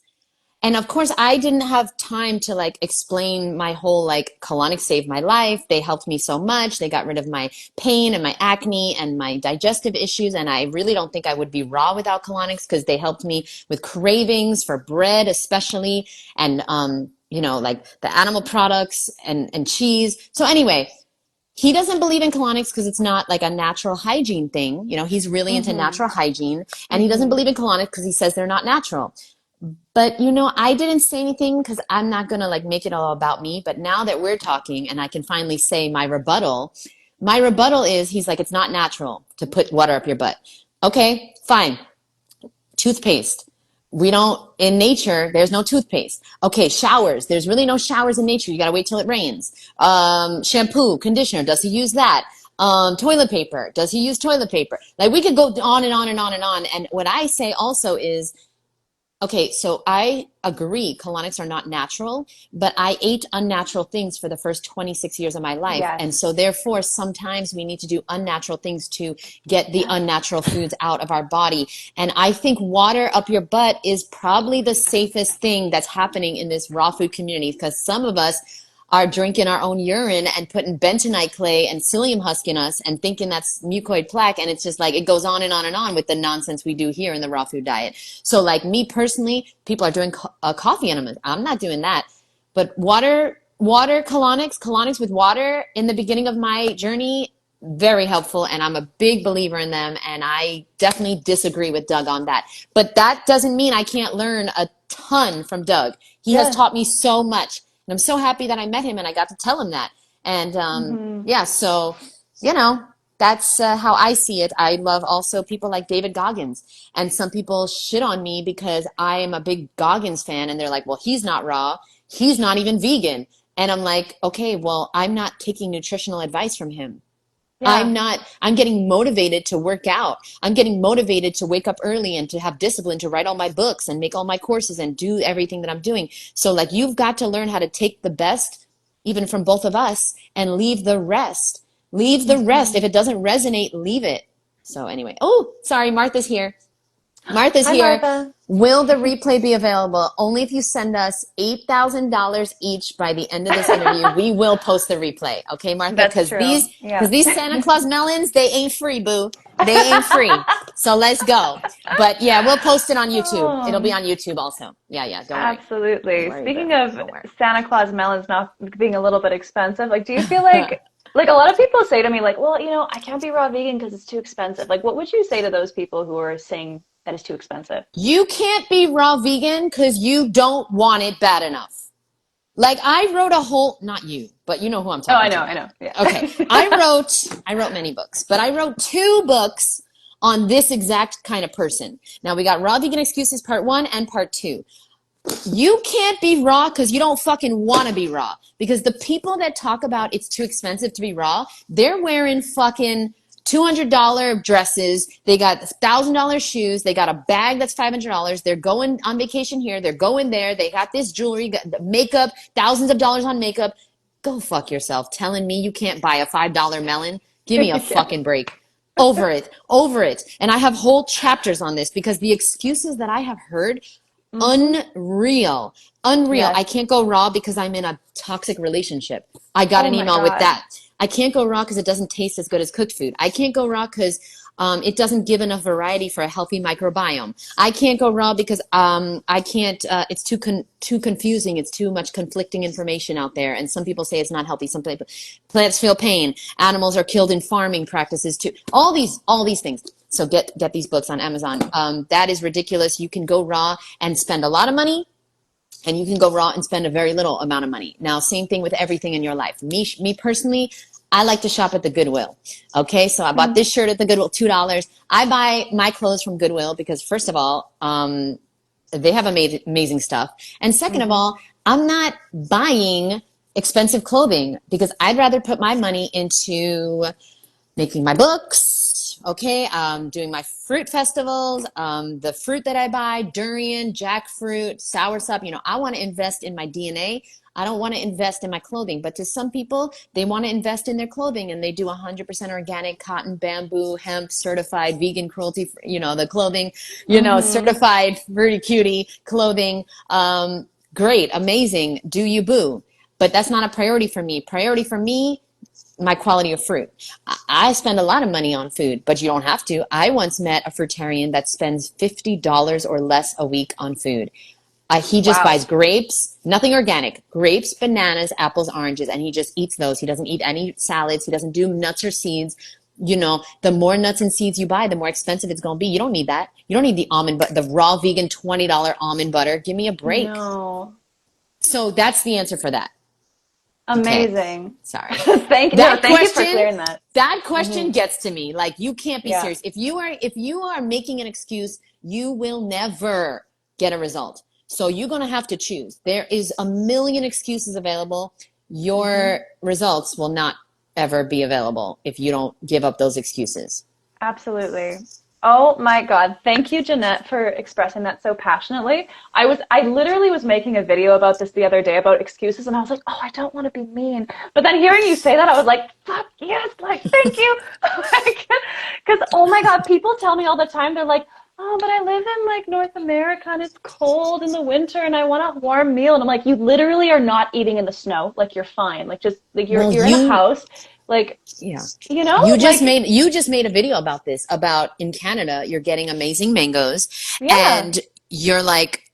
B: And of course, I didn't have time to like explain my whole like colonics saved my life. They helped me so much. They got rid of my pain and my acne and my digestive issues. And I really don't think I would be raw without colonics because they helped me with cravings for bread, especially, and you know, like the animal products and cheese. So anyway, he doesn't believe in colonics because it's not like a natural hygiene thing. You know, he's really into natural hygiene, and he doesn't believe in colonics because he says they're not natural. But, you know, I didn't say anything because I'm not going to like make it all about me. But now that we're talking and I can finally say my rebuttal is he's like, it's not natural to put water up your butt. Okay, fine. Toothpaste. We don't, in nature, there's no toothpaste. Okay, showers. There's really no showers in nature. You got to wait till it rains. Shampoo, conditioner. Does he use that? Toilet paper. Does he use toilet paper? Like we could go on and on and on and on. And what I say also is, okay, so I agree colonics are not natural, but I ate unnatural things for the first 26 years of my life.
A: Yes.
B: And so therefore, sometimes we need to do unnatural things to get the unnatural foods out of our body. And I think water up your butt is probably the safest thing that's happening in this raw food community because some of us are drinking our own urine and putting bentonite clay and psyllium husk in us and thinking that's mucoid plaque. And it's just like, it goes on and on and on with the nonsense we do here in the raw food diet. So like me personally, people are doing coffee enemas. I'm not doing that. But water colonics with water in the beginning of my journey, very helpful. And I'm a big believer in them. And I definitely disagree with Doug on that. But that doesn't mean I can't learn a ton from Doug. He has taught me so much. And I'm so happy that I met him and I got to tell him that. And yeah, so, you know, that's how I see it. I love also people like David Goggins. And some people shit on me because I am a big Goggins fan. And they're like, well, he's not raw. He's not even vegan. And I'm like, okay, well, I'm not taking nutritional advice from him. Yeah. I'm getting motivated to work out. I'm getting motivated to wake up early and to have discipline, to write all my books and make all my courses and do everything that I'm doing. So like, you've got to learn how to take the best, even from both of us, and leave the rest. Leave the rest. If it doesn't resonate, leave it. So anyway, oh, sorry, Martha's here. Martha's here.
A: Martha.
B: Will the replay be available? Only if you send us $8,000 each by the end of this interview. We will post the replay. Okay, Martha?
A: That's true.
B: Because these Santa Claus melons, they ain't free, boo. They ain't free. So let's go. But yeah, we'll post it on YouTube. It'll be on YouTube also. Yeah, don't worry.
A: Absolutely.
B: Don't worry,
A: Speaking
B: don't
A: of
B: worry.
A: Santa Claus melons not being a little bit expensive, like, do you feel like, like a lot of people say to me, like, well, you know, I can't be raw vegan because it's too expensive. Like, what would you say to those people who are saying that is too expensive?
B: You can't be raw vegan because you don't want it bad enough. Like I wrote a whole, not you, but you know who I'm talking to.
A: I know. Yeah.
B: Okay. I wrote many books, but I wrote 2 books on this exact kind of person. Now we got Raw Vegan Excuses Part 1 and Part 2. You can't be raw because you don't fucking want to be raw. Because the people that talk about it's too expensive to be raw, they're wearing fucking $200 dresses. They got $1,000 shoes. They got a bag that's $500. They're going on vacation here. They're going there. They got this jewelry, got the makeup, thousands of dollars on makeup. Go fuck yourself. Telling me you can't buy a $5 melon? Give me a fucking break. Over it. And I have whole chapters on this because the excuses that I have heard, unreal. Yes. I can't go raw because I'm in a toxic relationship. I got an email with that. I can't go raw because it doesn't taste as good as cooked food. I can't go raw because It doesn't give enough variety for a healthy microbiome. I can't go raw because I can't. It's too confusing. It's too much conflicting information out there. And some people say it's not healthy. Some people, plants feel pain. Animals are killed in farming practices too. All these things. So get these books on Amazon. That is ridiculous. You can go raw and spend a lot of money, and you can go raw and spend a very little amount of money. Now, same thing with everything in your life. Me personally, I like to shop at the Goodwill. Okay, so I bought this shirt at the Goodwill, $2. I buy my clothes from Goodwill because, first of all, they have amazing stuff. And second of all, I'm not buying expensive clothing because I'd rather put my money into making my books, okay, doing my fruit festivals, the fruit that I buy, durian, jackfruit, soursop, I want to invest in my DNA. I don't want to invest in my clothing. But to some people, they want to invest in their clothing, and they do 100% organic cotton, bamboo, hemp, certified vegan cruelty, the clothing, certified fruity cutie clothing. Great, amazing, do you boo. But that's not a priority for me. Priority for me, my quality of fruit. I spend a lot of money on food, but you don't have to. I once met a fruitarian that spends $50 or less a week on food. He just buys grapes, nothing organic, grapes, bananas, apples, oranges, and he just eats those. He doesn't eat any salads. He doesn't do nuts or seeds. The more nuts and seeds you buy, the more expensive it's going to be. You don't need that. You don't need the almond butter, the raw vegan $20 almond butter. Give me a break.
A: No.
B: So that's the answer for that.
A: Amazing.
B: Okay. Sorry.
A: Thank you for clearing that.
B: That question gets to me. Like, you can't be serious. If you are making an excuse, you will never get a result. So you're going to have to choose. There is a million excuses available. Your results will not ever be available if you don't give up those excuses.
A: Absolutely. Oh my God. Thank you, Jeanette, for expressing that so passionately. I literally was making a video about this the other day about excuses, and I was like, oh, I don't want to be mean. But then hearing you say that, I was like, fuck yes, like, thank you. Because, oh my God, people tell me all the time, they're like, oh, but I live in like North America and it's cold in the winter and I want a warm meal. And I'm like, you literally are not eating in the snow. Like, you're fine. Like, just like you're in a house. Like,
B: yeah,
A: you
B: just made a video about this, about in Canada, you're getting amazing mangoes, and you're like,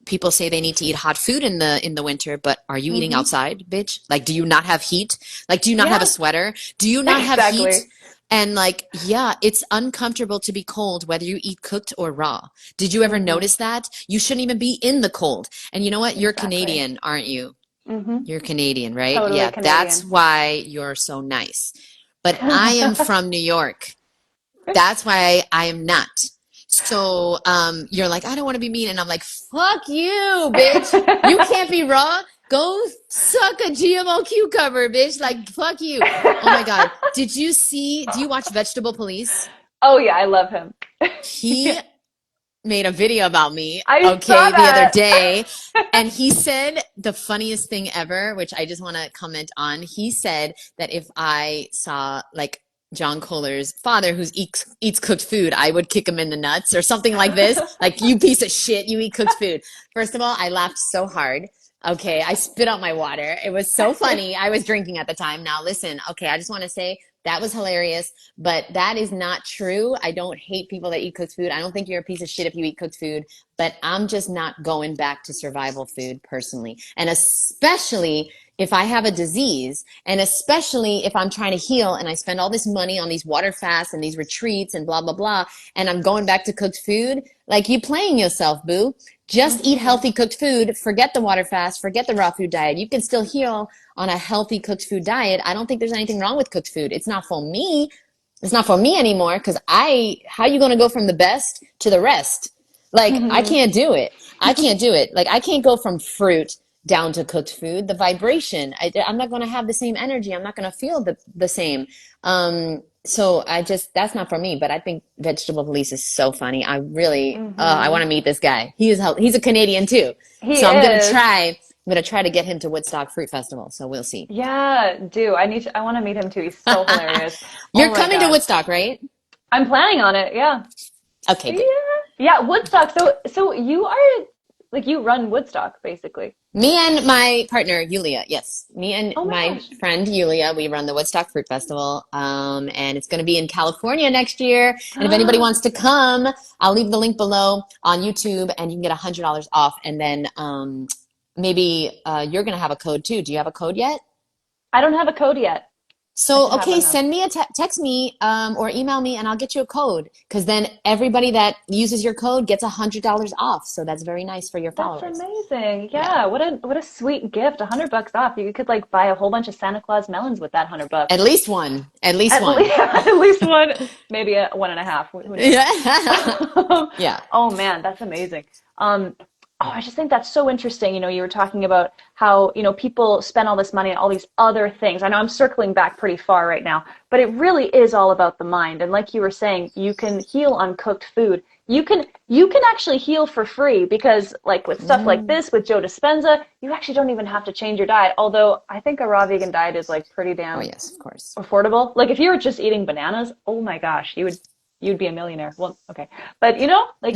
B: people say they need to eat hot food in the winter, but are you eating outside, bitch? Like, do you not have heat? Like, do you not have a sweater? Do you not have heat? And like, yeah, it's uncomfortable to be cold, whether you eat cooked or raw. Did you ever notice that? You shouldn't even be in the cold. And you know what? You're Canadian, aren't you? You're Canadian, right?
A: Totally Canadian.
B: That's why you're so nice. But I am from New York. That's why I am not. So you're like, I don't want to be mean. And I'm like, fuck you, bitch. You can't be raw. Go suck a GMO cucumber, bitch. Like, fuck you. Oh my God. Do you watch Vegetable Police?
A: Oh yeah, I love him.
B: He made a video about me,
A: the
B: other day. And he said the funniest thing ever, which I just want to comment on. He said that if I saw like John Kohler's father who eats cooked food, I would kick him in the nuts or something like this. Like, you piece of shit, you eat cooked food. First of all, I laughed so hard. Okay, I spit out my water. It was so funny. I was drinking at the time. Now listen, okay, I just want to say that was hilarious, but that is not true. I don't hate people that eat cooked food. I don't think you're a piece of shit if you eat cooked food, but I'm just not going back to survival food personally. And especially if I have a disease, and especially if I'm trying to heal and I spend all this money on these water fasts and these retreats and blah, blah, blah, and I'm going back to cooked food, like, you playing yourself, boo. Just eat healthy cooked food. Forget the water fast. Forget the raw food diet. You can still heal on a healthy cooked food diet. I don't think there's anything wrong with cooked food. It's not for me. It's not for me anymore, because how are you going to go from the best to the rest? Like, I can't do it. I can't do it. Like, I can't go from fruit down to cooked food. The vibration, I'm not going to have the same energy. I'm not going to feel the same. So that's not for me, but I think Vegetable Police is so funny. I really, I want to meet this guy. He's a Canadian too. I'm going to try to get him to Woodstock Fruit Festival. So we'll see.
A: Yeah, I want to meet him too. He's so hilarious.
B: You're coming to Woodstock, right?
A: I'm planning on it. Yeah.
B: Okay. Good.
A: Yeah. Woodstock. So you are, like, you run Woodstock basically.
B: Me and my partner, Yulia. Yes. Me and
A: Oh my
B: my
A: gosh.
B: friend, Yulia, we run the Woodstock Fruit Festival. And it's going to be in California next year. And if anybody wants to come, I'll leave the link below on YouTube and you can get $100 off. And then, maybe, you're going to have a code too. Do you have a code yet?
A: I don't have a code yet. I
B: So,
A: should have
B: okay,
A: one though.
B: send me a text me, or email me and I'll get you a code. Because then everybody that uses your code gets $100 off. So that's very nice for your
A: That's
B: followers.
A: amazing.
B: Yeah.
A: Yeah, what a sweet gift. $100 off. You could like buy a whole bunch of Santa Claus melons with that $100.
B: At least one. At least
A: At
B: one.
A: least, at least one, maybe a one and a half. Who knows?
B: Yeah. Yeah.
A: Oh man, that's amazing. Oh, I just think that's so interesting. You were talking about how, people spend all this money on all these other things. I know I'm circling back pretty far right now, but it really is all about the mind. And like you were saying, you can heal on cooked food. You can actually heal for free because like with stuff like
B: Mm.
A: this, with Joe Dispenza, you actually don't even have to change your diet. Although I think a raw vegan diet is like pretty
B: Oh,
A: damn
B: yes, of course.
A: affordable. Like if you were just eating bananas, oh my gosh, you'd be a millionaire. Well, okay, but like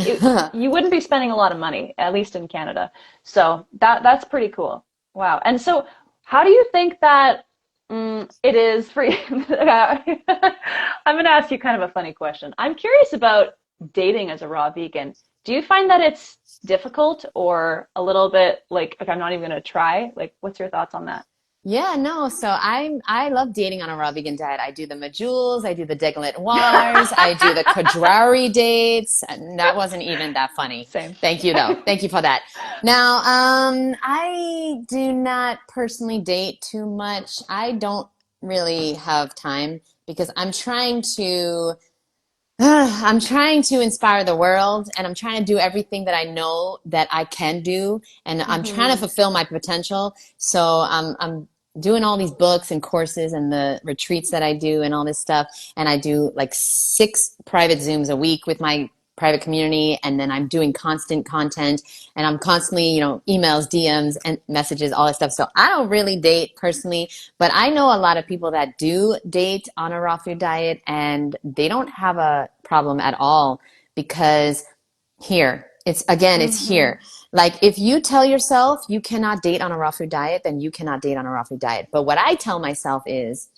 A: you wouldn't be spending a lot of money, at least in Canada. So that's pretty cool. Wow. And so, how do you think that it is for you? I'm going to ask you kind of a funny question. I'm curious about dating as a raw vegan. Do you find that it's difficult or a little bit like I'm not even going to try? Like, what's your thoughts on that?
B: Yeah, no. So I love dating on a raw vegan diet. I do the Majoules, I do the Deglet Noirs, I do the Kajrari dates. And that wasn't even that funny.
A: Same.
B: Thank you though. Thank you for that. Now, I do not personally date too much. I don't really have time because I'm trying to inspire the world and I'm trying to do everything that I know that I can do and I'm trying to
A: Hmm.
B: fulfill my potential. So I'm doing all these books and courses and the retreats that I do and all this stuff. And I do like 6 private Zooms a week with my private community. And then I'm doing constant content and I'm constantly, emails, DMs and messages, all that stuff. So I don't really date personally, but I know a lot of people that do date on a raw food diet and they don't have a problem at all because it's
A: Hmm.
B: here. Like if you tell yourself you cannot date on a raw food diet, then you cannot date on a raw food diet. But what I tell myself is,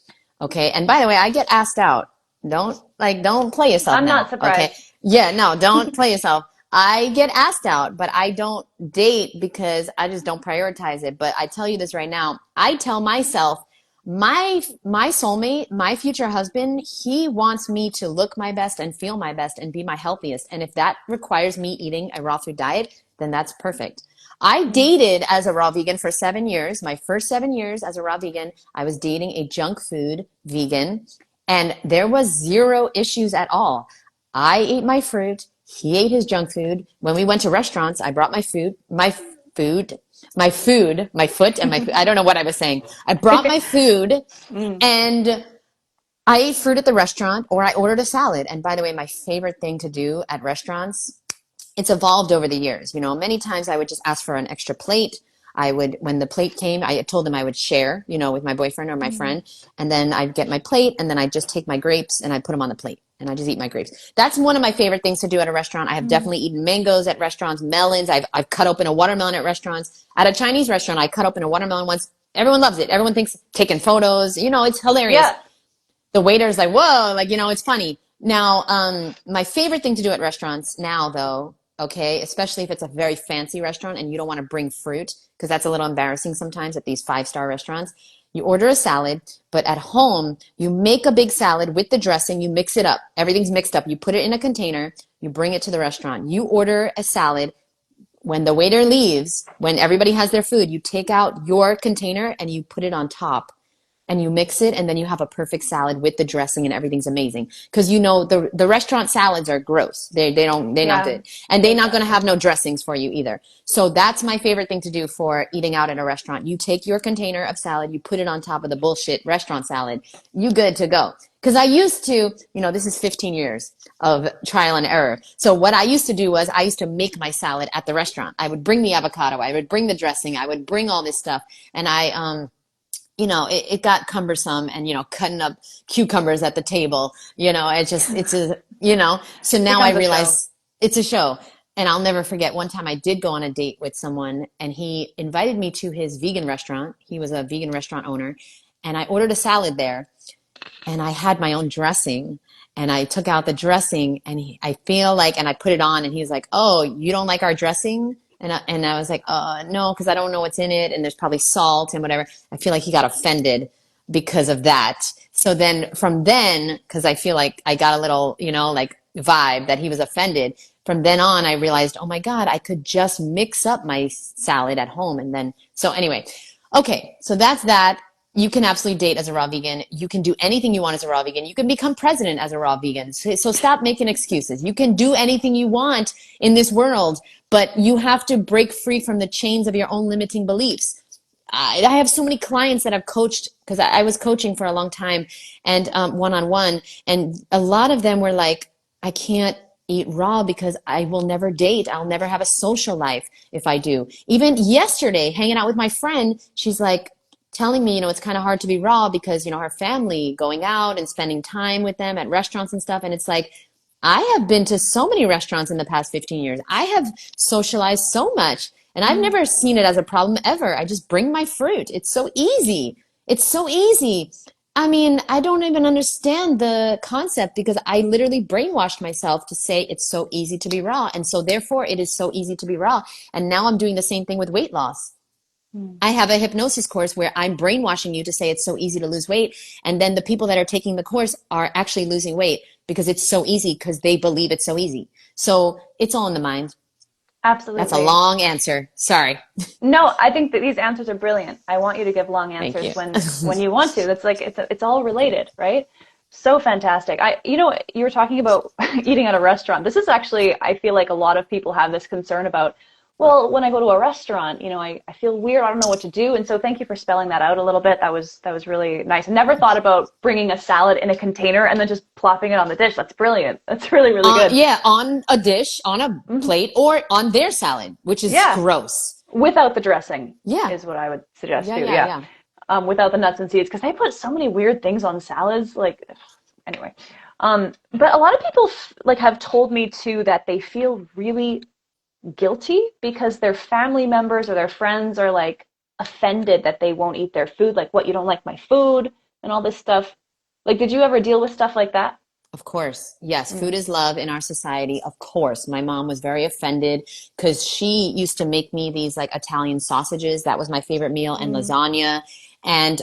B: okay, and by the way, I get asked out. Don't play yourself
A: I'm not
B: now. Okay.
A: surprised.
B: Yeah, no, don't play yourself. I get asked out, but I don't date because I just don't prioritize it. But I tell you this right now, I tell myself my soulmate, my future husband, he wants me to look my best and feel my best and be my healthiest. And if that requires me eating a raw food diet, then that's perfect. I dated as a raw vegan for 7 years. My first 7 years as a raw vegan, I was dating a junk food vegan, and there was zero issues at all. I ate my fruit. He ate his junk food. When we went to restaurants, I brought food, my foot, and I don't know what I was saying. I brought my food
A: Mm.
B: and I ate fruit at the restaurant or I ordered a salad. And by the way, my favorite thing to do at restaurants, it's evolved over the years. Many times I would just ask for an extra plate. When the plate came, I told them I would share, with my boyfriend or my
A: Mm.
B: friend. And then I'd get my plate and then I'd just take my grapes and I'd put them on the plate and I just eat my grapes. That's one of my favorite things to do at a restaurant. I have
A: Mm.
B: definitely eaten mangoes at restaurants, melons. I've cut open a watermelon at restaurants. At a Chinese restaurant, I cut open a watermelon once. Everyone loves it. Everyone thinks taking photos, it's hilarious.
A: Yeah.
B: The waiter's like, whoa, like, it's funny. Now, my favorite thing to do at restaurants now, though, okay, especially if it's a very fancy restaurant and you don't want to bring fruit, because that's a little embarrassing sometimes at these 5-star restaurants. You order a salad, but at home, you make a big salad with the dressing, you mix it up. Everything's mixed up. You put it in a container, you bring it to the restaurant. You order a salad. When the waiter leaves, when everybody has their food, you take out your container and you put it on top and you mix it and then you have a perfect salad with the dressing and everything's amazing because the restaurant salads are gross. They're not
A: Yeah.
B: good, and they're not going to
A: Exactly.
B: have no dressings for you either. So that's my favorite thing to do for eating out at a restaurant. You take your container of salad, you put it on top of the bullshit restaurant salad, you good to go. Because I used to, this is 15 years of trial and error. So what I used to do was I used to make my salad at the restaurant. I would bring the avocado, I would bring the dressing, I would bring all this stuff, and it got cumbersome and, cutting up cucumbers at the table, so now I
A: Becomes a show.
B: realize it's a show. And I'll never forget one time I did go on a date with someone and he invited me to his vegan restaurant. He was a vegan restaurant owner. And I ordered a salad there and I had my own dressing and I took out the dressing and I feel like, and I put it on and he was like, oh, you don't like our dressing? And I was like, no, because I don't know what's in it. And there's probably salt and whatever. I feel like he got offended because of that. So then from then, because I feel like I got a little, like vibe that he was offended. From then on, I realized, oh my God, I could just mix up my salad at home. And then, so anyway, okay, so that's that. You can absolutely date as a raw vegan. You can do anything you want as a raw vegan. You can become president as a raw vegan. So stop making excuses. You can do anything you want in this world, but you have to break free from the chains of your own limiting beliefs. I have so many clients that I've coached because I was coaching for a long time and one-on-one, and a lot of them were like, I can't eat raw because I will never date. I'll never have a social life if I do. Even yesterday, hanging out with my friend, she's like telling me, it's kind of hard to be raw because, her family going out and spending time with them at restaurants and stuff. And it's like, I have been to so many restaurants in the past 15 years. I have socialized so much. And I've never seen it as a problem ever. I just bring my fruit. It's so easy. It's so easy. I mean, I don't even understand the concept because I literally brainwashed myself to say it's so easy to be raw. And so therefore it is so easy to be raw. And now I'm doing the same thing with weight loss. I have a hypnosis course where I'm brainwashing you to say it's so easy to lose weight. And then the people that are taking the course are actually losing weight because it's so easy because they believe it's so easy. So it's all in the mind.
A: Absolutely.
B: That's a long answer. Sorry.
A: No, I think that these answers are brilliant. I want you to give long answers when you want to. That's like it's all related, right? So fantastic. You were talking about eating at a restaurant. This is actually, I feel like a lot of people have this concern about, well, when I go to a restaurant, I feel weird. I don't know what to do. And so thank you for spelling that out a little bit. That was really nice. I never thought about bringing a salad in a container and then just plopping it on the dish. That's brilliant. That's really, really good.
B: Yeah, on a dish, on a plate, or on their salad, which is gross.
A: Without the dressing is what I would suggest too. Yeah. Without the nuts and seeds, because they put so many weird things on salads. Like, anyway. But a lot of people have told me too that they feel really guilty because their family members or their friends are like offended that they won't eat their food, like, what, you don't like my food and all this stuff. Like, did you ever deal with stuff like that?
B: Of course. Yes. Food is love in our society. Of course. My mom was very offended because she used to make me these like Italian sausages. That was my favorite meal, and lasagna. And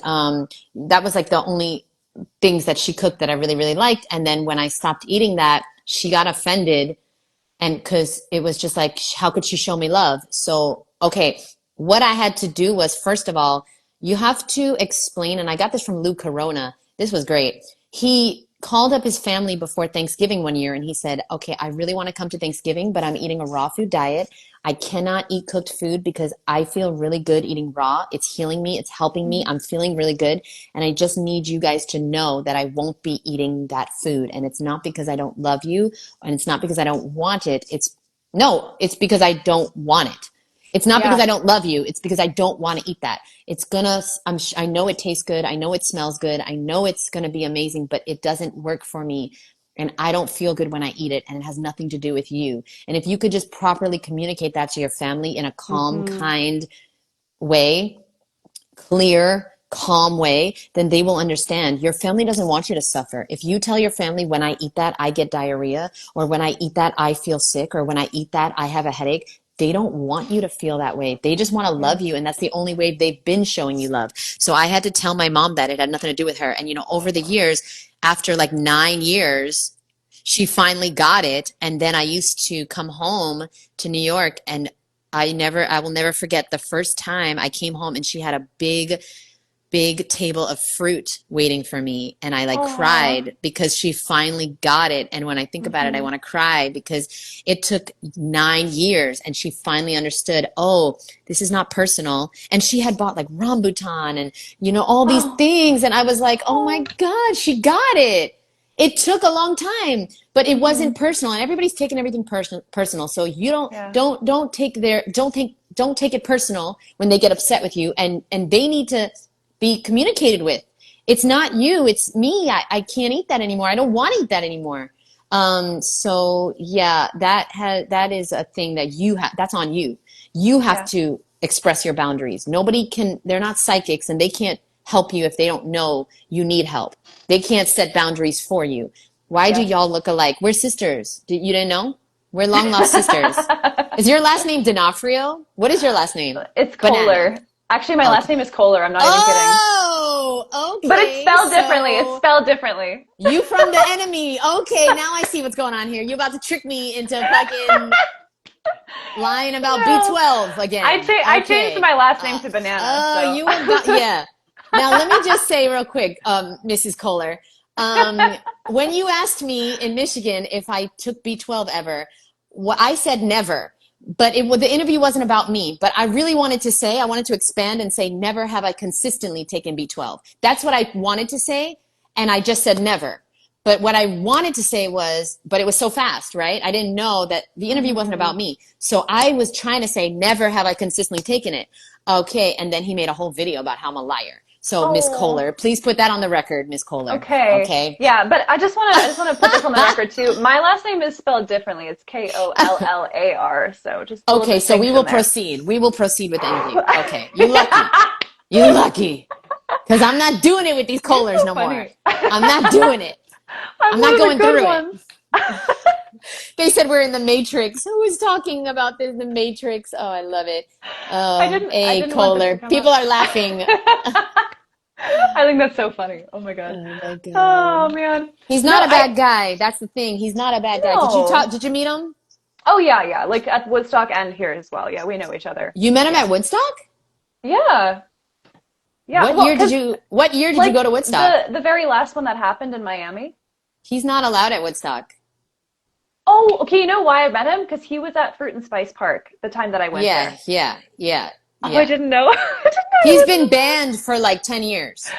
B: that was like the only things that she cooked that I really, really liked. And then when I stopped eating that, she got offended. And because it was just like, how could she show me love? So, okay, what I had to do was, first of all, you have to explain, and I got this from Lou Corona. This was great. He called up his family before Thanksgiving one year and he said, okay, I really want to come to Thanksgiving, but I'm eating a raw food diet. I cannot eat cooked food because I feel really good eating raw. It's healing me. It's helping me. I'm feeling really good. And I just need you guys to know that I won't be eating that food. And it's not because I don't love you, and it's not because I don't want it. It's because I don't want it. It's not because I don't love you. It's because I don't want to eat that. I know it tastes good. I know it smells good. I know it's going to be amazing, but it doesn't work for me. And I don't feel good when I eat it, and it has nothing to do with you. And if you could just properly communicate that to your family in a calm, kind way, clear, calm way, then they will understand. Your family doesn't want you to suffer. If you tell your family, when I eat that, I get diarrhea, or when I eat that, I feel sick, or when I eat that, I have a headache, they don't want you to feel that way. They just want to love you, and that's the only way they've been showing you love. So I had to tell my mom that. It had nothing to do with her. And, over the years, after like 9 years, she finally got it. And then I used to come home to New York, and I will never forget the first time I came home and she had a big table of fruit waiting for me, and I cried because she finally got it. And when I think about it, I want to cry because it took 9 years and she finally understood, oh, this is not personal. And she had bought like rambutan and all these things, and I was like, oh my God, she got it. It took a long time, but it wasn't personal, and everybody's taking everything personal. So you don't take it personal when they get upset with you, and they need to be communicated with. It's not you, it's me. I can't eat that anymore. I don't want to eat that anymore. So yeah, that is a thing that that's on you. You have to express your boundaries. Nobody can, they're not psychics and they can't help you if they don't know you need help. They can't set boundaries for you. Why do y'all look alike? We're sisters. You didn't know? We're long lost sisters. Is your last name D'Onofrio? What is your last name?
A: It's
B: Banana.
A: Kohler. Actually, my last name is Kohler. I'm not even kidding.
B: Oh, okay.
A: But it's spelled differently. It's spelled differently.
B: You from the enemy. Okay, now I see what's going on here. You're about to trick me into fucking lying about B12 again.
A: I changed my last name to Banana. So.
B: You were yeah. Now let me just say real quick, Mrs. Kohler. When you asked me in Michigan if I took B12 ever, I said never. But the interview wasn't about me. But I really wanted to expand and say, never have I consistently taken B12. That's what I wanted to say. And I just said never. But what I wanted to say was, but it was so fast, right? I didn't know that the interview wasn't about me. So I was trying to say, never have I consistently taken it. Okay. And then he made a whole video about how I'm a liar. So Miss Kohler, please put that on the record, Miss Kohler.
A: Okay. Yeah, but I just want to put this on the record too. My last name is spelled differently. It's Kollar. So just
B: okay. So we will proceed. We will proceed with the interview. Okay. You lucky. You lucky. Because I'm not doing it with these Kohlers no more. I'm not doing it. I'm not going through it. They said we're in the Matrix. Who is talking about this? The Matrix. Oh, I love it. I didn't Kohler. People are laughing.
A: I think that's so funny. Oh my god.
B: Oh my god.
A: Oh man.
B: He's not a bad guy. That's the thing. He's not a bad guy. Did you meet him?
A: Oh yeah. Like at Woodstock and here as well. Yeah, we know each other.
B: You met him at Woodstock?
A: Yeah. Yeah.
B: What year did you go to Woodstock?
A: The very last one that happened in Miami.
B: He's not allowed at Woodstock.
A: Oh, okay. You know why I met him? Because he was at Fruit and Spice Park the time that I went there.
B: Yeah.
A: Oh, I didn't know.
B: He's been banned for like 10 years.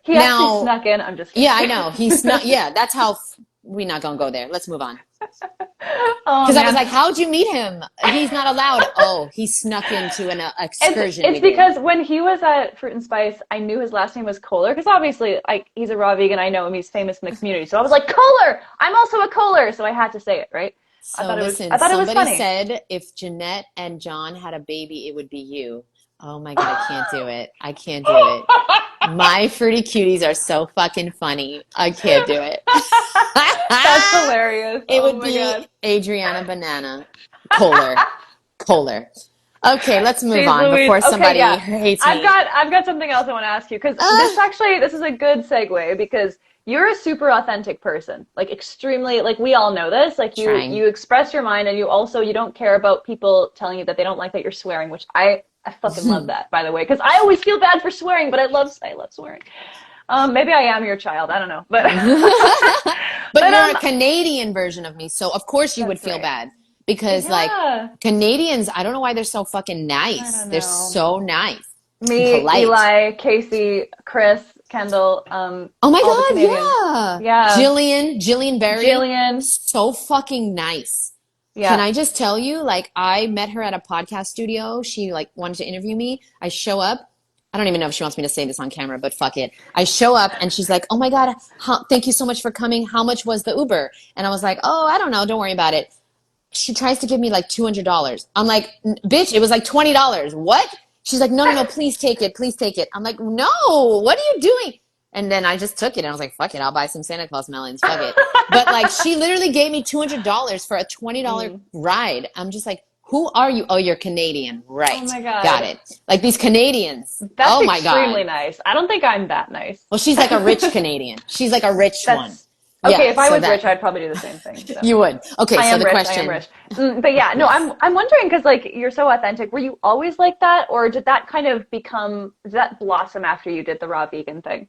A: He actually snuck in. I'm just kidding.
B: Yeah, I know. He snuck. Yeah, that's how. We're not going to go there. Let's move on.
A: Because
B: I was like, how'd you meet him? He's not allowed. Oh, he snuck into an excursion.
A: It's because when he was at Fruit and Spice, I knew his last name was Kohler. Because obviously, he's a raw vegan. I know him. He's famous in the community. So I was like, Kohler! I'm also a Kohler. So I had to say it, right?
B: So I thought it was funny. Somebody said if Jeanette and John had a baby, it would be you. Oh my God, I can't do it. I can't do it. My fruity cuties are so fucking funny. I can't do it.
A: That's hilarious.
B: It would be Adriana Banana. Kohler. Okay, let's move on
A: Louise.
B: before somebody hates me.
A: I've got something else I want to ask you because this is a good segue because you're a super authentic person, like extremely, like we all know this, like you express your mind and you don't care about people telling you that they don't like that you're swearing, which I fucking love that, by the way, because I always feel bad for swearing, but I love swearing. Maybe I am your child. I don't know, but
B: but you're a Canadian version of me, so of course you would feel bad because like Canadians, I don't know why they're so fucking nice. They're so nice.
A: Me, Eli, Casey, Chris, Kendall. Oh
B: my God, yeah. Jillian Berry, so fucking nice. Yeah. Can I just tell you, like, I met her at a podcast studio. She, like, wanted to interview me. I show up. I don't even know if she wants me to say this on camera, but fuck it. I show up, and she's like, oh, my God, thank you so much for coming. How much was the Uber? And I was like, oh, I don't know. Don't worry about it. She tries to give me, like, $200. I'm like, bitch, it was like $20. What? She's like, no, please take it. Please take it. I'm like, no, what are you doing? And then I just took it and I was like, fuck it, I'll buy some Santa Claus melons. Fuck it. But like, she literally gave me $200 for a $20 ride. I'm just like, who are you? Oh, you're Canadian. Right. Oh my God. Got it. Like these Canadians.
A: That's extremely nice. I don't think I'm that nice.
B: Well, she's like a rich Canadian. She's like a rich one.
A: Okay, if I was rich, I'd probably do the same thing. So.
B: You would. Okay, so the question.
A: I am rich. But yeah, no, I'm wondering because like you're so authentic. Were you always like that, or did that blossom after you did the raw vegan thing?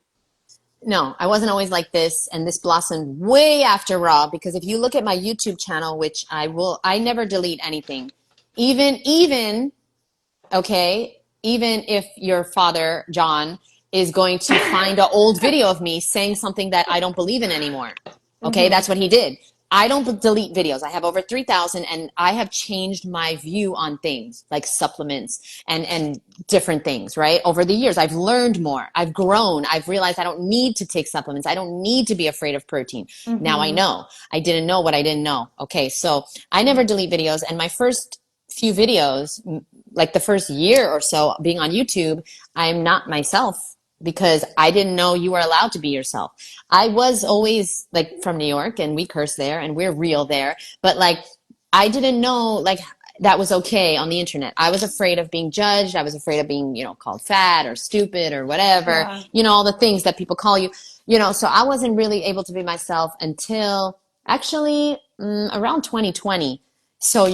B: No, I wasn't always like this, and this blossomed way after raw, because if you look at my YouTube channel, which I never delete anything. Even if your father, John, is going to find an old video of me saying something that I don't believe in anymore. Okay, that's what he did. I don't delete videos. I have over 3,000, and I have changed my view on things like supplements and different things, right? Over the years, I've learned more. I've grown. I've realized I don't need to take supplements. I don't need to be afraid of protein. Now I know. I didn't know what I didn't know. Okay, so I never delete videos, and my first few videos, like the first year or so being on YouTube, I'm not myself because I didn't know you were allowed to be yourself. I was always like from New York, and we curse there and we're real there, but like I didn't know like that was okay on the internet. I was afraid of being judged. I was afraid of being, called fat or stupid or whatever,
A: Yeah.
B: all the things that people call you, so I wasn't really able to be myself until actually around 2020. So,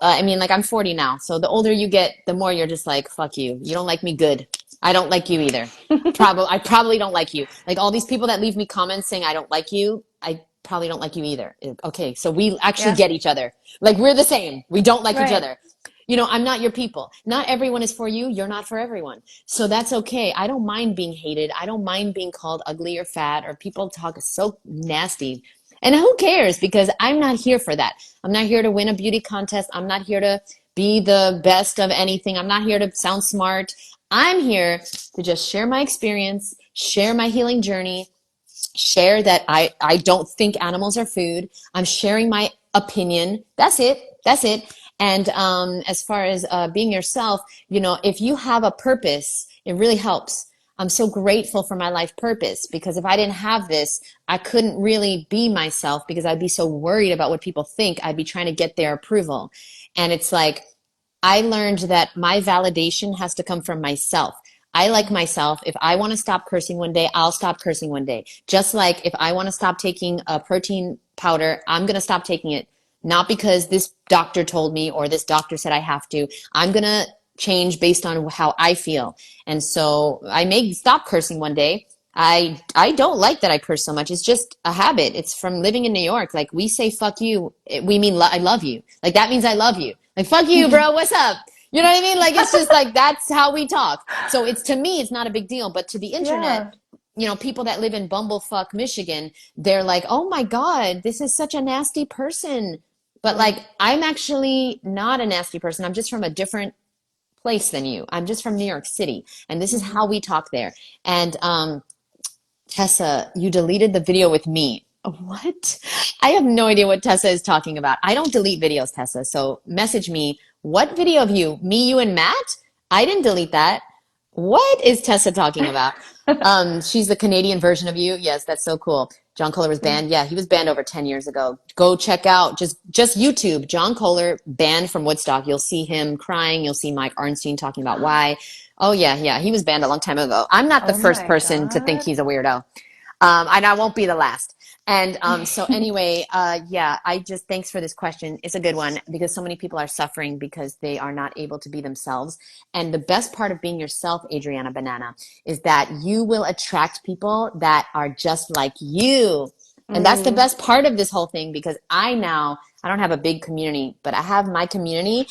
B: I mean, like I'm 40 now. So the older you get, the more you're just like, fuck you. You don't like me good. I don't like you either. I probably don't like you. Like all these people that leave me comments saying I don't like you, I probably don't like you either. Okay, so we actually
A: Yeah.
B: get each other. Like we're the same. We don't like each
A: Right.
B: other. I'm not your people. Not everyone is for you. You're not for everyone. So that's okay. I don't mind being hated. I don't mind being called ugly or fat or people talk so nasty. And who cares? Because I'm not here for that. I'm not here to win a beauty contest. I'm not here to be the best of anything. I'm not here to sound smart. I'm here to just share my experience, share my healing journey, share that I don't think animals are food. I'm sharing my opinion. That's it. That's it. And as far as being yourself, if you have a purpose, it really helps. I'm so grateful for my life purpose because if I didn't have this, I couldn't really be myself because I'd be so worried about what people think. I'd be trying to get their approval. And it's like, I learned that my validation has to come from myself. I like myself. If I want to stop cursing one day, I'll stop cursing one day. Just like if I want to stop taking a protein powder, I'm going to stop taking it. Not because this doctor told me or this doctor said I have to. I'm going to change based on how I feel. And so I may stop cursing one day. I don't like that I curse so much. It's just a habit. It's from living in New York. Like we say fuck you, we mean I love you. Like that means I love you. Like fuck you, bro. What's up? You know what I mean? Like it's just like that's how we talk. So it's to me it's not a big deal, but to the internet,
A: Yeah.
B: people that live in Bumblefuck, Michigan, they're like, "Oh my God, this is such a nasty person." But like I'm actually not a nasty person. I'm just from a different place than you. I'm just from New York City, and this is how we talk there. And Tessa, you deleted the video with me. What? I have no idea what Tessa is talking about. I don't delete videos, Tessa. So message me. What video of you? Me, you, and Matt? I didn't delete that. What is Tessa talking about? She's the Canadian version of you. Yes, that's so cool. John Kohler was banned. Yeah, he was banned over 10 years ago. Go check out just YouTube. John Kohler banned from Woodstock. You'll see him crying. You'll see Mike Arnstein talking about why. Oh yeah. He was banned a long time ago. I'm not the
A: Oh
B: first
A: my
B: person to think
A: God.
B: he's a weirdo. And I won't be the last. And so anyway, yeah, I just thanks for this question. It's a good one because so many people are suffering because they are not able to be themselves. And the best part of being yourself, Adriana Banana, is that you will attract people that are just like you. And that's the best part of this whole thing because I don't have a big community, but I have my community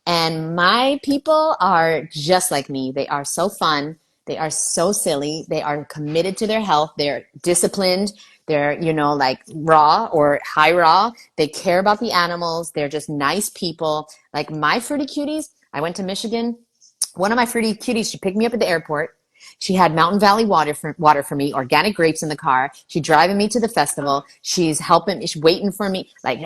B: and my people are just like me. They are so fun. They are so silly. They are committed to their health. They're disciplined. They're, like raw or high raw. They care about the animals. They're just nice people. Like my fruity cuties, I went to Michigan. One of my fruity cuties, she picked me up at the airport. She had Mountain Valley water for me, organic grapes in the car. She's driving me to the festival. She's helping me. She's waiting for me. Like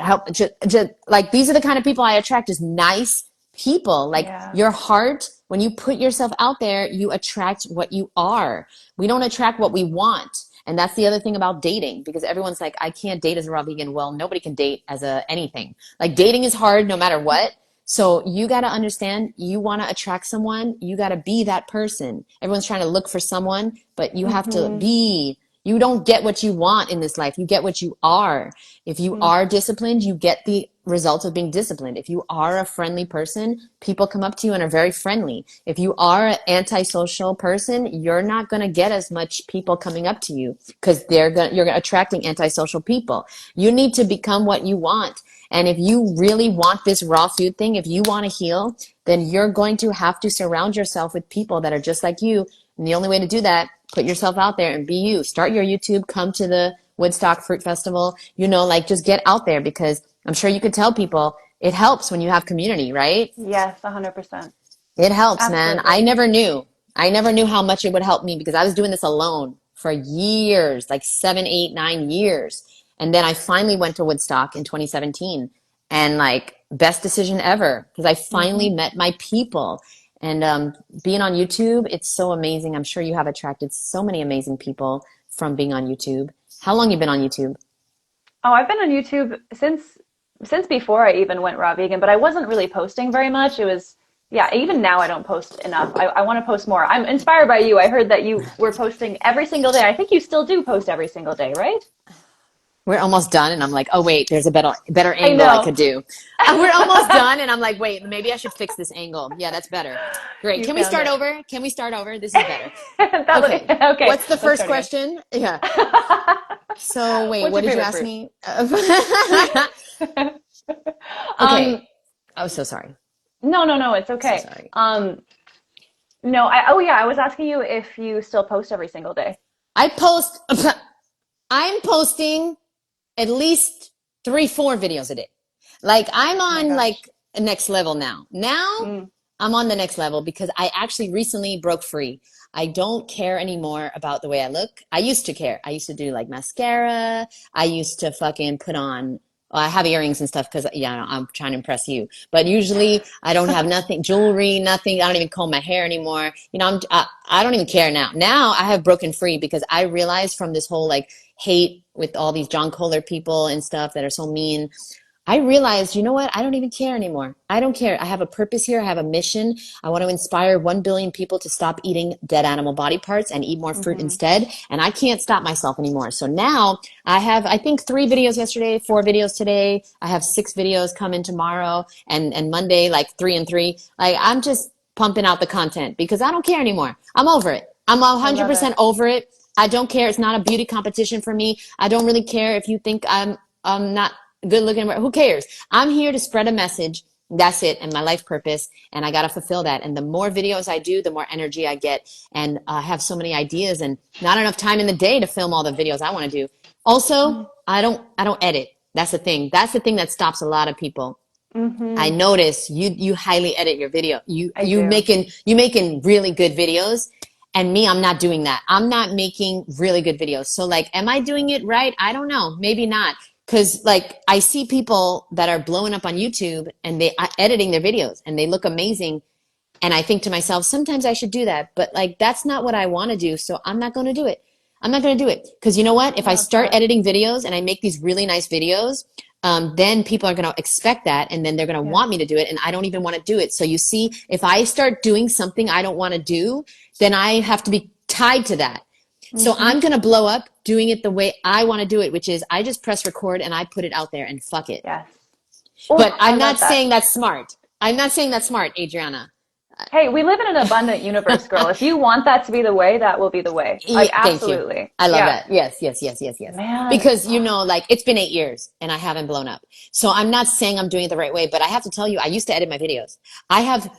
B: like these are the kind of people I attract, just nice people. Like
A: Yeah.
B: your heart, when you put yourself out there, you attract what you are. We don't attract what we want. And that's the other thing about dating, because everyone's like, I can't date as a raw vegan. Well, nobody can date as anything. Like dating is hard no matter what. So you got to understand, you want to attract someone, you got to be that person. Everyone's trying to look for someone, but you have to be. You don't get what you want in this life. You get what you are. If you are disciplined, you get the results of being disciplined. If you are a friendly person, people come up to you and are very friendly. If you are an antisocial person, you're not going to get as much people coming up to you because you're attracting antisocial people. You need to become what you want. And if you really want this raw food thing, if you want to heal, then you're going to have to surround yourself with people that are just like you. And the only way to do that, put yourself out there and be you. Start your YouTube, come to the Woodstock Fruit Festival, like just get out there because I'm sure you could tell people it helps when you have community, right?
A: Yes, 100%.
B: It helps, man. I
A: Absolutely.
B: never knew. I never knew how much it would help me because I was doing this alone for years, like 7, 8, 9 years. And then I finally went to Woodstock in 2017 and like best decision ever because I finally
A: Hmm.
B: met my people. And being on YouTube, it's so amazing. I'm sure you have attracted so many amazing people from being on YouTube. How long you been on YouTube?
A: Oh, I've been on YouTube since before I even went raw vegan, but I wasn't really posting very much. It was, yeah, even now I don't post enough. I want to post more. I'm inspired by you. I heard that you were posting every single day. I think you still do post every single day, right?
B: We're almost done, and I'm like, oh wait, there's a better
A: I
B: angle I
A: know.
B: could do. We're almost done, and I'm like, wait, maybe I should fix this angle. Yeah, that's better. Great.
A: You
B: Can we
A: found
B: start
A: it.
B: over? Can we start over? This is better. Okay.
A: Okay,
B: What's the
A: let's
B: first
A: start again.
B: question? Yeah. So wait,
A: What's
B: what
A: your
B: did you
A: favorite
B: ask
A: fruit?
B: me?
A: Um,
B: Okay. Oh, so sorry.
A: no, no, no, it's
B: So
A: okay.
B: sorry.
A: No, oh yeah, I was asking you if you still post every single day.
B: I post. I'm posting at least 3, 4 videos a day. Like I'm
A: Oh my
B: on like
A: gosh.
B: a next level now. Now
A: Mm,
B: I'm on the next level because I actually recently broke free. I don't care anymore about the way I look. I used to care. I used to do like mascara. I used to fucking put on, well, I have earrings and stuff because, yeah, I'm trying to impress you. But usually I don't have nothing, jewelry, nothing. I don't even comb my hair anymore. I don't even care now. Now I have broken free because I realized from this whole like hate with all these John Kohler people and stuff that are so mean. I realized, you know what? I don't even care anymore. I don't care. I have a purpose here. I have a mission. I want to inspire 1 billion people to stop eating dead animal body parts and eat more fruit
A: hmm.
B: instead. And I can't stop myself anymore. So now I have, I think, 3 videos yesterday, 4 videos today. I have 6 videos coming tomorrow and Monday, like 3 and 3. Like I'm just pumping out the content because I don't care anymore. I'm over it. I'm
A: I love it.
B: 100% over it. I don't care. It's not a beauty competition for me. I don't really care if you think I'm not good looking. Who cares? I'm here to spread a message. That's it. And my life purpose. And I got to fulfill that. And the more videos I do, the more energy I get. And I have so many ideas and not enough time in the day to film all the videos I want to do. Also, I don't edit. That's the thing. That's the thing that stops a lot of people. I
A: Mm-hmm.
B: notice you highly edit your video. You
A: I
B: you
A: do.
B: making you making really good videos, and me, I'm not doing that. I'm not making really good videos. So like, am I doing it right? I don't know. Maybe not. Cause like I see people that are blowing up on YouTube and they are editing their videos and they look amazing. And I think to myself, sometimes I should do that, but like that's not what I want to do. So I'm not going to do it. I'm not going to do it. Because you know what? If I
A: Love
B: start
A: that.
B: editing videos and I make these really nice videos, then people are going to expect that and then they're going to
A: Yeah.
B: want me to do it. And I don't even want to do it. So you see, if I start doing something I don't want to do, then I have to be tied to that. So
A: Mm-hmm.
B: I'm going to blow up doing it the way I want to do it, which is I just press record and I put it out there and fuck it.
A: Yes.
B: But
A: Oh, I
B: I'm not
A: love that.
B: saying that's smart. I'm not saying that's smart, Adriana.
A: Hey, we live in an abundant universe, girl. If you want that to be the way, that will be the way. Like,
B: Yeah, thank you.
A: absolutely.
B: I love
A: Yeah.
B: that. Yes, yes, yes, yes, yes.
A: Man.
B: Because, like it's been 8 years and I haven't blown up. So I'm not saying I'm doing it the right way, but I have to tell you, I used to edit my videos. I have,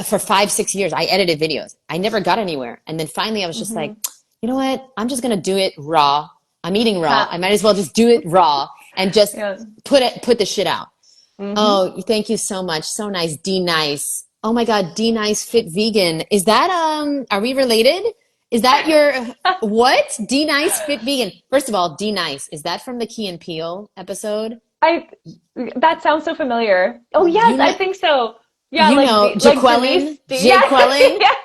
B: for 5, 6 years, I edited videos. I never got anywhere. And then finally I was just
A: Mm-hmm.
B: like, you know what? I'm just going to do it raw. I'm eating raw.
A: Ha.
B: I might as well just do it raw and just
A: Yeah.
B: put the shit out.
A: Mm-hmm.
B: Oh, thank you so much. So nice. D nice. Oh my God, D nice fit vegan. Is that are we related? Is that your what? D nice fit vegan. First of all, D nice. Is that from the Key and Peele episode?
A: I that sounds so familiar. Oh
B: You
A: yes, I
B: know
A: think so. Yeah, like like Denise.
B: Jaqueline,
A: Yes,
B: Jaqueline,
A: yes.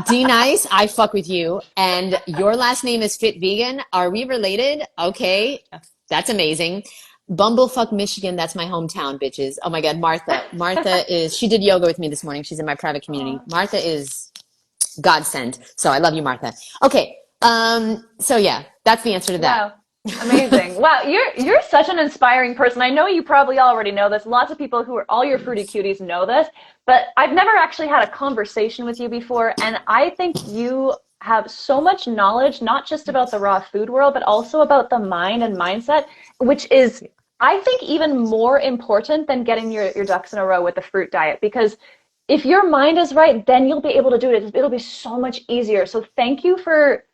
B: D nice. I fuck with you. And your last name is Fit Vegan. Are we related? Okay. That's amazing. Bumblefuck, Michigan. That's my hometown, bitches. Oh my God, Martha. She did yoga with me this morning. She's in my private community.
A: Oh,
B: Martha is godsend. So I love you, Martha. Okay. So yeah, that's the answer to that.
A: wow. Amazing. Wow, you're such an inspiring person. I know you probably already know this. Lots of people who are all your fruity cuties know this, but I've never actually had a conversation with you before, and I think you have so much knowledge, not just about the raw food world, but also about the mind and mindset, which is, I think, even more important than getting your ducks in a row with the fruit diet. Because if your mind is right, then you'll be able to do it. It'll be so much easier. So thank you for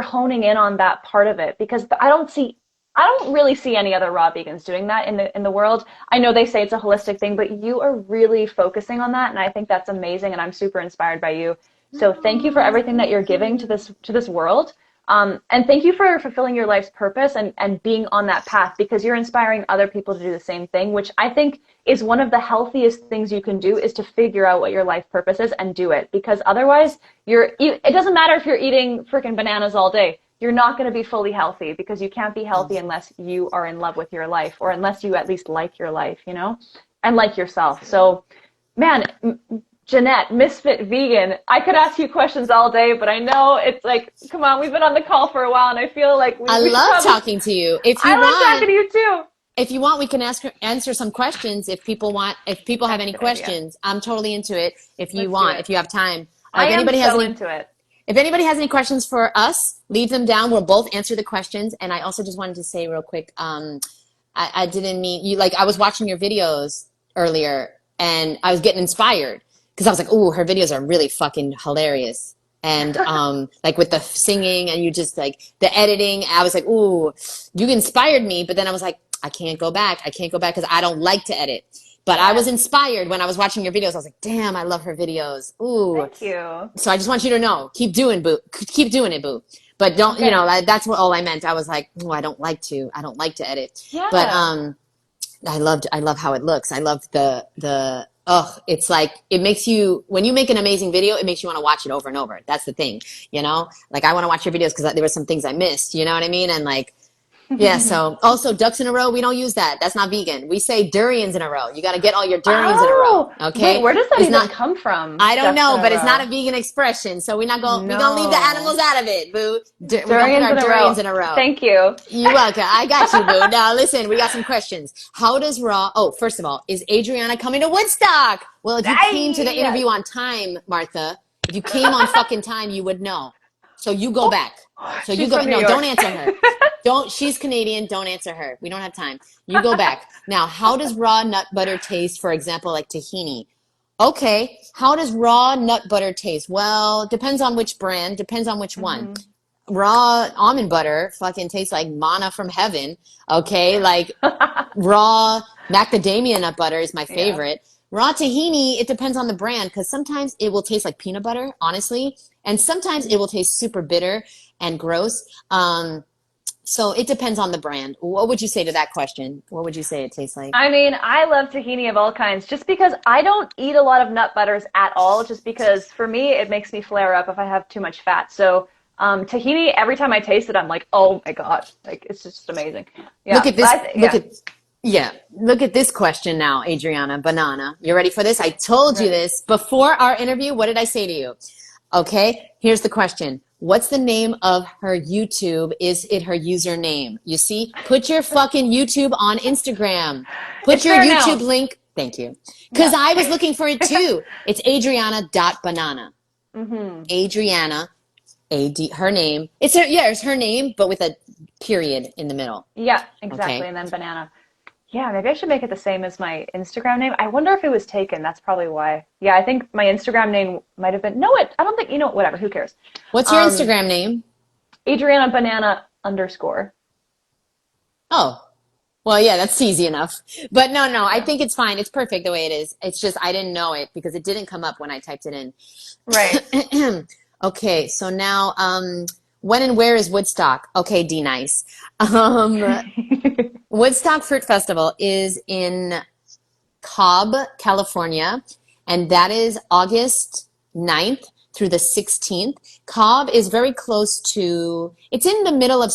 A: honing in on that part of it, because I don't see I don't really see any other raw vegans doing that in the world. I know they say it's a holistic thing, but you are really focusing on that, and I think that's amazing, and I'm super inspired by you. So thank you for everything that you're giving to this world. And thank you for fulfilling your life's purpose and being on that path, because you're inspiring other people to do the same thing, which I think is one of the healthiest things you can do, is to figure out what your life purpose is and do it. Because otherwise, it doesn't matter if you're eating freaking bananas all day. You're not going to be fully healthy, because you can't be healthy unless you are in love with your life, or unless you at least like your life, and like yourself. So, man, Jeanette, Misfit Vegan, I could ask you questions all day, but I know it's like, come on, we've been on the call for a while, and I feel like
B: I love talking to you.
A: I love talking to you too.
B: If you want, we can answer some questions if people have any questions. Idea. I'm totally into it. If you have time.
A: I am so into it.
B: If anybody has any questions for us, leave them down. We'll both answer the questions. And I also just wanted to say real quick, I didn't mean you, like, I was watching your videos earlier and I was getting inspired because I was like, ooh, her videos are really fucking hilarious. And like with the singing and you just like the editing, I was like, ooh, you inspired me. But then I was like, I can't go back because I don't like to edit. But I was inspired when I was watching your videos. I was like, damn, I love her videos. Ooh.
A: Thank you.
B: So I just want you to know, keep doing it, boo. But don't, that's all I meant. I was like, oh, I don't like to edit.
A: Yeah.
B: But I love how it looks. I love it's like, it makes you, when you make an amazing video, it makes you want to watch it over and over. That's the thing, like I want to watch your videos because there were some things I missed, you know what I mean? And like, yeah, so also ducks in a row, we don't use that. That's not vegan. We say durians in a row. You got to get all your durians in a row. Okay.
A: Wait, where does that even come from?
B: I don't know, but it's not a vegan expression. So we're going to leave the animals out of it, boo. Durians in a row.
A: Thank you.
B: You're welcome. I got you, boo. Now listen, we got some questions. How does first of all, is Adriana coming to Woodstock? Well, if you came to the interview on time, Martha, if you came on fucking time, you would know. So you go back. So you go. No, don't answer her. She's Canadian. Don't answer her. We don't have time. You go back. Now, how does raw nut butter taste, for example, like tahini? Okay. How does raw nut butter taste? Well, depends on which brand, depends on which one. Raw almond butter fucking tastes like manna from heaven. Okay. Like raw macadamia nut butter is my favorite. Yeah. Raw tahini, it depends on the brand, because sometimes it will taste like peanut butter, honestly. And sometimes it will taste super bitter and gross. So it depends on the brand. What would you say to that question? What would you say it tastes like?
A: I mean, I love tahini of all kinds, just because I don't eat a lot of nut butters at all, just because for me, it makes me flare up if I have too much fat. So tahini, every time I taste it, I'm like, oh my God, like it's just amazing. Yeah.
B: Look at this. Look at this question now, Adriana Banana. You ready for this? I told you this before our interview. What did I say to you? Okay, here's the question. What's the name of her YouTube? Is it her username? You see, put your fucking YouTube on Instagram. Put your YouTube link. Thank you. Because I was looking for it too. It's Adriana.banana. Adriana, her name. It's her name, but with a period in the middle.
A: Yeah, exactly. Okay. And then banana. Yeah, maybe I should make it the same as my Instagram name. I wonder if it was taken. That's probably why. Yeah, I think my Instagram name might have been. I don't think, whatever. Who cares?
B: What's your Instagram name?
A: Adriana Banana _
B: Oh, well, yeah, that's easy enough. But no, I think it's fine. It's perfect the way it is. It's just I didn't know it because it didn't come up when I typed it in.
A: Right.
B: Okay, so now when and where is Woodstock? Okay, D-Nice. Woodstock Fruit Festival is in Cobb, California, and that is August 9th through the 16th. Cobb is very close it's in the middle of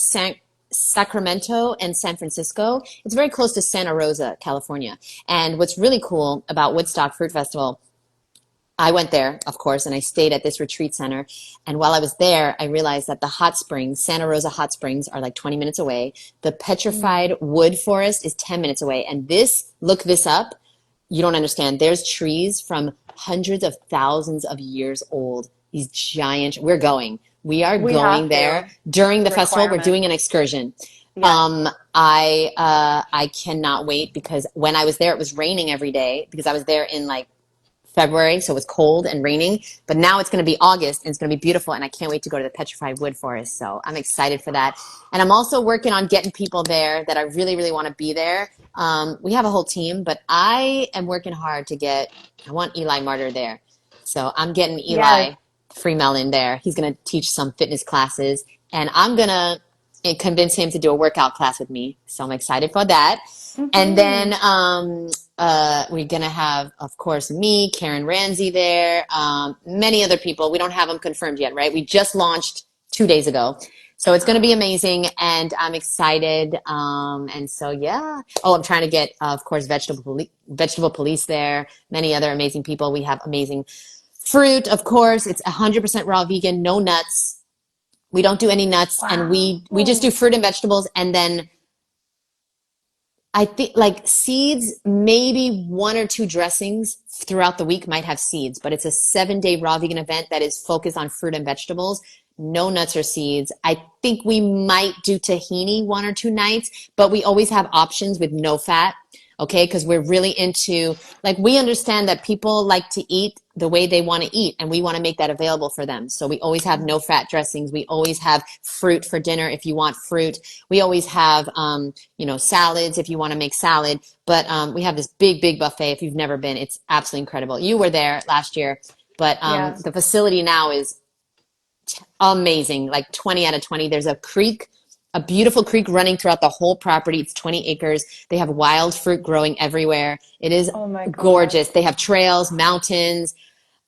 B: Sacramento and San Francisco. It's very close to Santa Rosa, California. And what's really cool about Woodstock Fruit Festival, I went there, of course, and I stayed at this retreat center. And while I was there, I realized that the hot springs, Santa Rosa hot springs, are like 20 minutes away. The petrified wood forest is 10 minutes away. And look this up. You don't understand. There's trees from hundreds of thousands of years old. These giant, we are going there during the festival. We're doing an excursion. Yeah. I cannot wait because when I was there, it was raining every day because I was there in like February, so it was cold and raining. But now it's going to be August and it's going to be beautiful. And I can't wait to go to the petrified wood forest. So I'm excited for that. And I'm also working on getting people there that I really, really want to be there. We have a whole team, but I am working hard I want Eli Martyr there. So I'm getting
A: Yes.
B: Eli Freemelon there. He's going to teach some fitness classes and I'm going to convince him to do a workout class with me. So I'm excited for that. And then we're going to have, of course, me, Karen Ramsey there, many other people. We don't have them confirmed yet, right? We just launched 2 days ago. So it's going to be amazing, and I'm excited. And so, yeah. Oh, I'm trying to get, of course, vegetable police there, many other amazing people. We have amazing fruit, of course. It's 100% raw vegan, no nuts. We don't do any nuts, and we just do fruit and vegetables, and then I think like seeds, maybe 1 or 2 dressings throughout the week might have seeds, but it's a 7-day raw vegan event that is focused on fruit and vegetables, no nuts or seeds. I think we might do tahini 1 or 2 nights, but we always have options with no fat. Okay, because we're really into, like, we understand that people like to eat the way they want to eat, and we want to make that available for them. So we always have no fat dressings. We always have fruit for dinner if you want fruit. We always have, salads if you want to make salad. But we have this big, big buffet. If you've never been, it's absolutely incredible. You were there last year, but
A: Yes.
B: the facility now is amazing, like 20 out of 20. There's a beautiful creek running throughout the whole property. It's 20 acres. They have wild fruit growing everywhere. It is
A: Oh my
B: gorgeous.
A: gosh.
B: They have trails, mountains.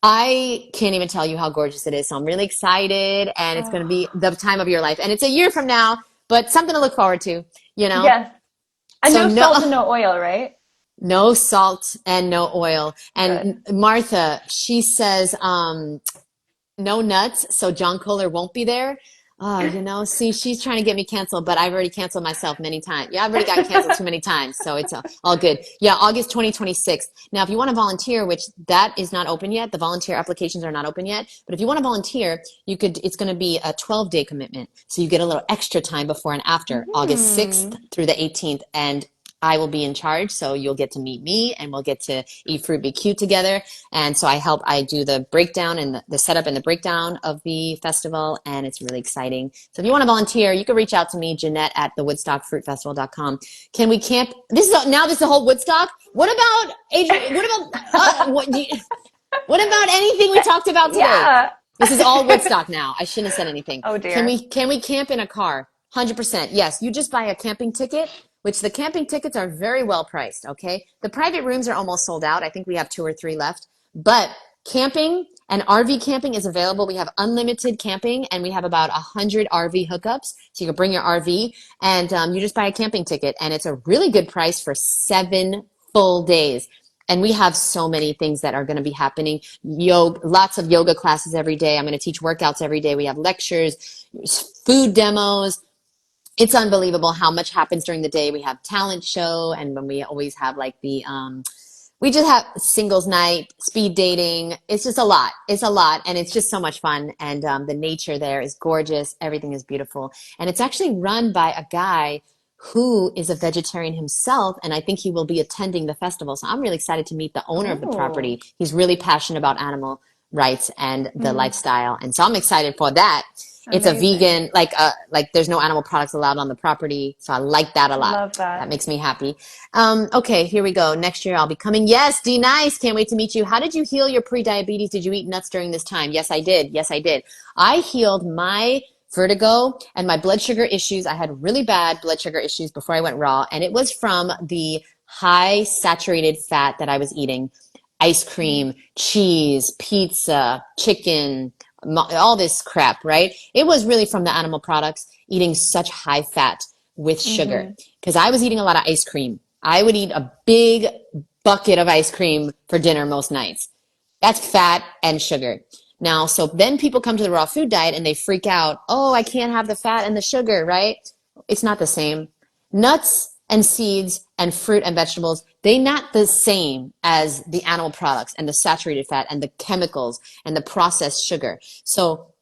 B: I can't even tell you how gorgeous it is. So I'm really excited, and it's going to be
A: Oh,
B: the time of your life. And it's a year from now, but something to look forward to, you know?
A: yes. And
B: So
A: no salt and no oil, right?
B: no salt and no oil.
A: Good.
B: And Martha, she says, no nuts, so John Kohler won't be there. Oh, see, she's trying to get me canceled, but I've already canceled myself many times. Yeah, I've already gotten canceled too many times, so it's all good. Yeah, August 2026. Now, if you want to volunteer, which that is not open yet, the volunteer applications are not open yet, but if you want to volunteer, it's going to be a 12-day commitment. So you get a little extra time before and after, August 6th through the 18th, and I will be in charge, so you'll get to meet me and we'll get to eat fruit, be cute together. And so I do the breakdown and the setup and the breakdown of the festival, and it's really exciting. So if you want to volunteer, you can reach out to me, Jeanette at thewoodstockfruitfestival.com. Can we camp? This is the whole Woodstock. What about Adrian? What about anything we talked about today?
A: Yeah.
B: This is all Woodstock now. I shouldn't have said anything.
A: Oh
B: Can
A: dear.
B: we camp in a car? 100%. Yes, you just buy a camping ticket, which the camping tickets are very well priced, okay? The private rooms are almost sold out. I think we have 2 or 3 left. But camping and RV camping is available. We have unlimited camping, and we have about 100 RV hookups. So you can bring your RV, and you just buy a camping ticket, and it's a really good price for 7 full days. And we have so many things that are going to be happening. Lots of yoga classes every day. I'm going to teach workouts every day. We have lectures, food demos. It's unbelievable how much happens during the day. We have talent show, and when we always have like we just have singles night, speed dating. It's just a lot. It's a lot, and it's just so much fun. And the nature there is gorgeous. Everything is beautiful, and it's actually run by a guy who is a vegetarian himself, and I think he will be attending the festival. So I'm really excited to meet the owner of the
A: Oh.
B: property. He's really passionate about animal rights and the lifestyle, and so I'm excited for that. It's a
A: Amazing.
B: vegan, like there's no animal products allowed on the property, so I like that a lot.
A: Love
B: That
A: that.
B: makes me happy. Okay, here we go. Next year I'll be coming. Yes, D Nice, can't wait to meet you. How did you heal your pre-diabetes? Did you eat nuts during this time? Yes, I did. Yes, I did. I healed my vertigo and my blood sugar issues. I had really bad blood sugar issues before I went raw, and it was from the high saturated fat that I was eating. Ice cream, cheese, pizza, chicken, all this crap, right? It was really from the animal products, eating such high fat with sugar.
A: Mm-hmm.
B: Because I was eating a lot of ice cream. I would eat a big bucket of ice cream for dinner most nights. That's fat and sugar. Now, so then people come to the raw food diet and they freak out. Oh, I can't have the fat and the sugar, right? It's not the same. Nuts and seeds and fruit and vegetables, they're not the same as the animal products and the saturated fat and the chemicals and the processed sugar. So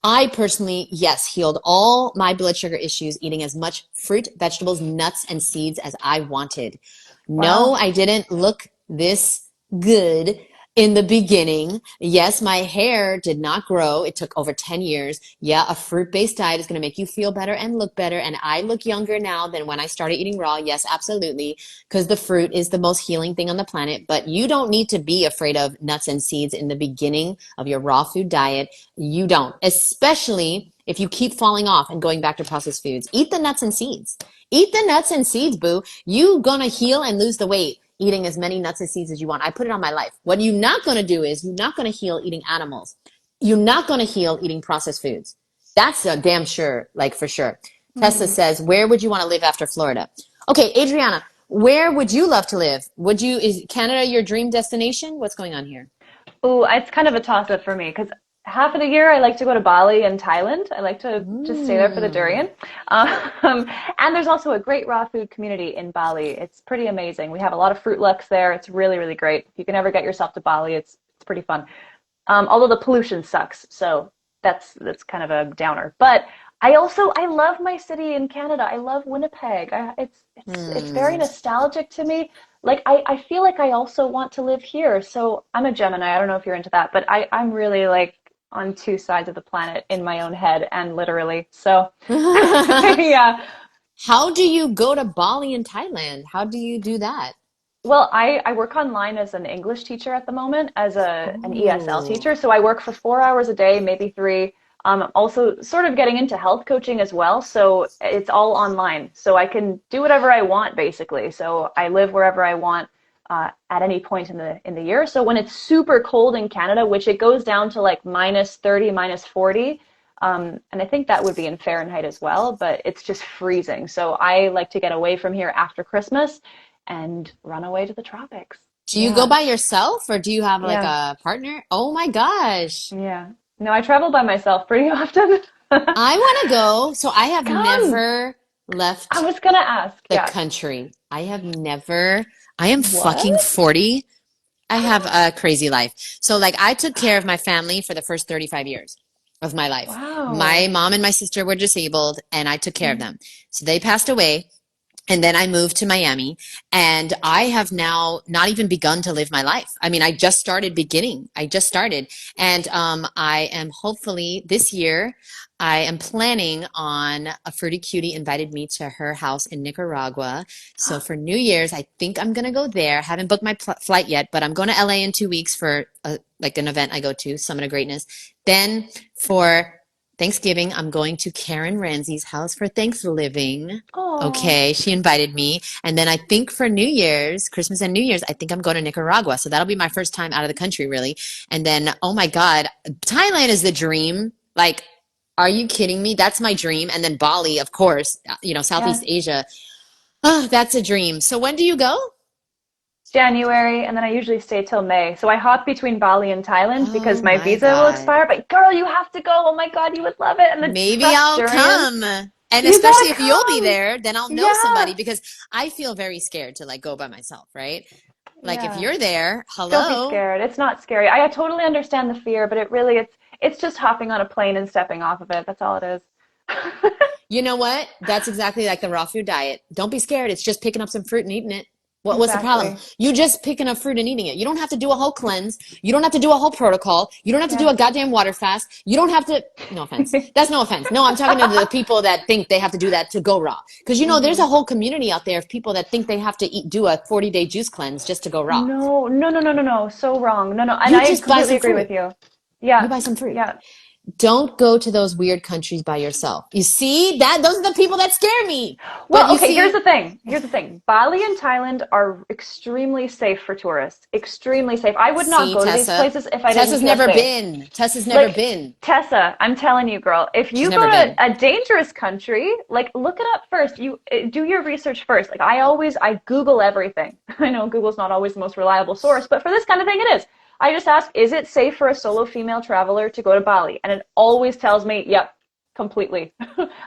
B: I personally, yes, healed all my blood sugar issues eating as much fruit, vegetables, nuts, and seeds as I wanted. No,
A: Wow.
B: I didn't look this good In the beginning, yes, my hair did not grow. It took over 10 years. Yeah, a fruit-based diet is going to make you feel better and look better. And I look younger now than when I started eating raw. Yes, absolutely. Because the fruit is the most healing thing on the planet. But you don't need to be afraid of nuts and seeds in the beginning of your raw food diet. You don't, especially if you keep falling off and going back to processed foods. Eat the nuts and seeds. Eat the nuts and seeds, boo. You gonna heal and lose the weight eating as many nuts and seeds as you want. I put it on my life. What you're not going to do is you're not going to heal eating animals. You're not going to heal eating processed foods. That's a damn sure, like for sure. Tessa
A: Mm.
B: says, where would you want to live after Florida? Okay, Adriana, where would you love to live? Is Canada your dream destination? What's going on here?
A: Ooh, it's kind of a toss-up for me because half of the year I like to go to Bali and Thailand. I like to just stay there for the
B: Mm.
A: durian. And there's also a great raw food community in Bali. It's pretty amazing. We have a lot of fruit lux there. It's really, really great. If you can ever get yourself to Bali, it's pretty fun. Although the pollution sucks, so that's kind of a downer. But I love my city in Canada. I love Winnipeg. It's very
B: Hmm.
A: nostalgic to me. Like I feel like I also want to live here. So I'm a Gemini. I don't know if you're into that, but I'm really like on two sides of the planet in my own head and literally. So yeah.
B: How do you go to Bali in Thailand? How do you do that?
A: Well, I work online as an English teacher at the moment, as an ESL
B: Oh.
A: teacher. So I work for 4 hours a day, maybe three. I'm also sort of getting into health coaching as well. So it's all online. So I can do whatever I want, basically. So I live wherever I want at any point in the year. So when it's super cold in Canada, which it goes down to like -30, -40, and I think that would be in Fahrenheit as well, but it's just freezing. So I like to get away from here after Christmas and run away to the tropics.
B: Do you go
A: Yeah,
B: by yourself or do you have like
A: yeah,
B: a partner? Oh my gosh.
A: yeah. No, I travel by myself pretty often.
B: I want to go. So I have
A: Come.
B: never
A: I
B: left
A: was gonna ask.
B: the
A: Yeah.
B: country. I am fucking
A: What?
B: 40. I have a crazy life. So like I took care of my family for the first 35 years of my life. My
A: Wow.
B: mom and my sister were disabled and I took care of
A: Mhm.
B: them. So they passed away. And then I moved to Miami and I have now not even begun to live my life. I mean, I just started beginning. I just started. And I am hopefully this year, I am planning on a Fruity Cutie invited me to her house in Nicaragua. So for New Year's, I think I'm going to go there. Haven't booked my flight yet, but I'm going to LA in 2 weeks for like an event I go to, Summit of Greatness. Then for Thanksgiving, I'm going to Karen Ramsey's house for Thanksgiving.
A: Oh,
B: Okay, she invited me. And then I think for New Year's, Christmas and New Year's, I think I'm going to Nicaragua. So that'll be my first time out of the country, really. And then, oh my God, Thailand is the dream. Like, are you kidding me? That's my dream. And then Bali, of course,
A: yeah.
B: Southeast Asia. Oh, that's a dream. So when do you go?
A: January, and then I usually stay till May. So I hop between Bali and Thailand because
B: Oh
A: my
B: my
A: visa will
B: God.
A: expire. But girl, you have to go. Oh my God, you would love it. And the
B: Maybe
A: fresh
B: I'll
A: durian.
B: come. And
A: You
B: especially
A: gotta
B: if you'll be
A: come.
B: there, then I'll know somebody
A: Yeah.
B: because I feel very scared to like go by myself, right? Like if
A: Yeah.
B: you're there,
A: Don't be
B: hello.
A: scared. It's not scary. I totally understand the fear, but it's just hopping on a plane and stepping off of it. That's all it is.
B: You know what? That's exactly like the raw food diet. Don't be scared. It's just picking up some fruit and eating it. What's the problem?
A: Exactly.
B: You just picking up fruit and eating it. You don't have to do a whole cleanse. You don't have to do a whole protocol. You don't have to do
A: Yeah.
B: a goddamn water fast. You don't have to, no offense. That's no offense. No, I'm talking to the people that think they have to do that to go raw. Because there's a
A: hmm
B: whole community out there of people that think they have to do a 40-day juice cleanse just to go raw.
A: No, no, no, no, no, no. So wrong. No, no. And
B: You
A: I
B: just buy
A: completely
B: some
A: agree
B: fruit.
A: with you.
B: You
A: Yeah.
B: buy some fruit.
A: Yeah.
B: Don't go to those weird countries by yourself. You see that those are the people that scare me. But
A: Well,
B: you
A: okay, here's
B: see,
A: the thing. Here's the thing. Bali and Thailand are extremely safe for tourists. Extremely safe. I would not
B: see,
A: go to these
B: Tessa.
A: places if I didn't
B: Tessa's
A: feel
B: never
A: safe.
B: been. Tessa's never
A: Like,
B: been.
A: Tessa, I'm telling you, girl, if
B: She's
A: you go
B: never
A: to
B: been.
A: a dangerous country, like look it up first. You do your research first. Like I Google everything. I know Google's not always the most reliable source, but for this kind of thing it is. I just ask, is it safe for a solo female traveler to go to Bali? And it always tells me, yep, completely.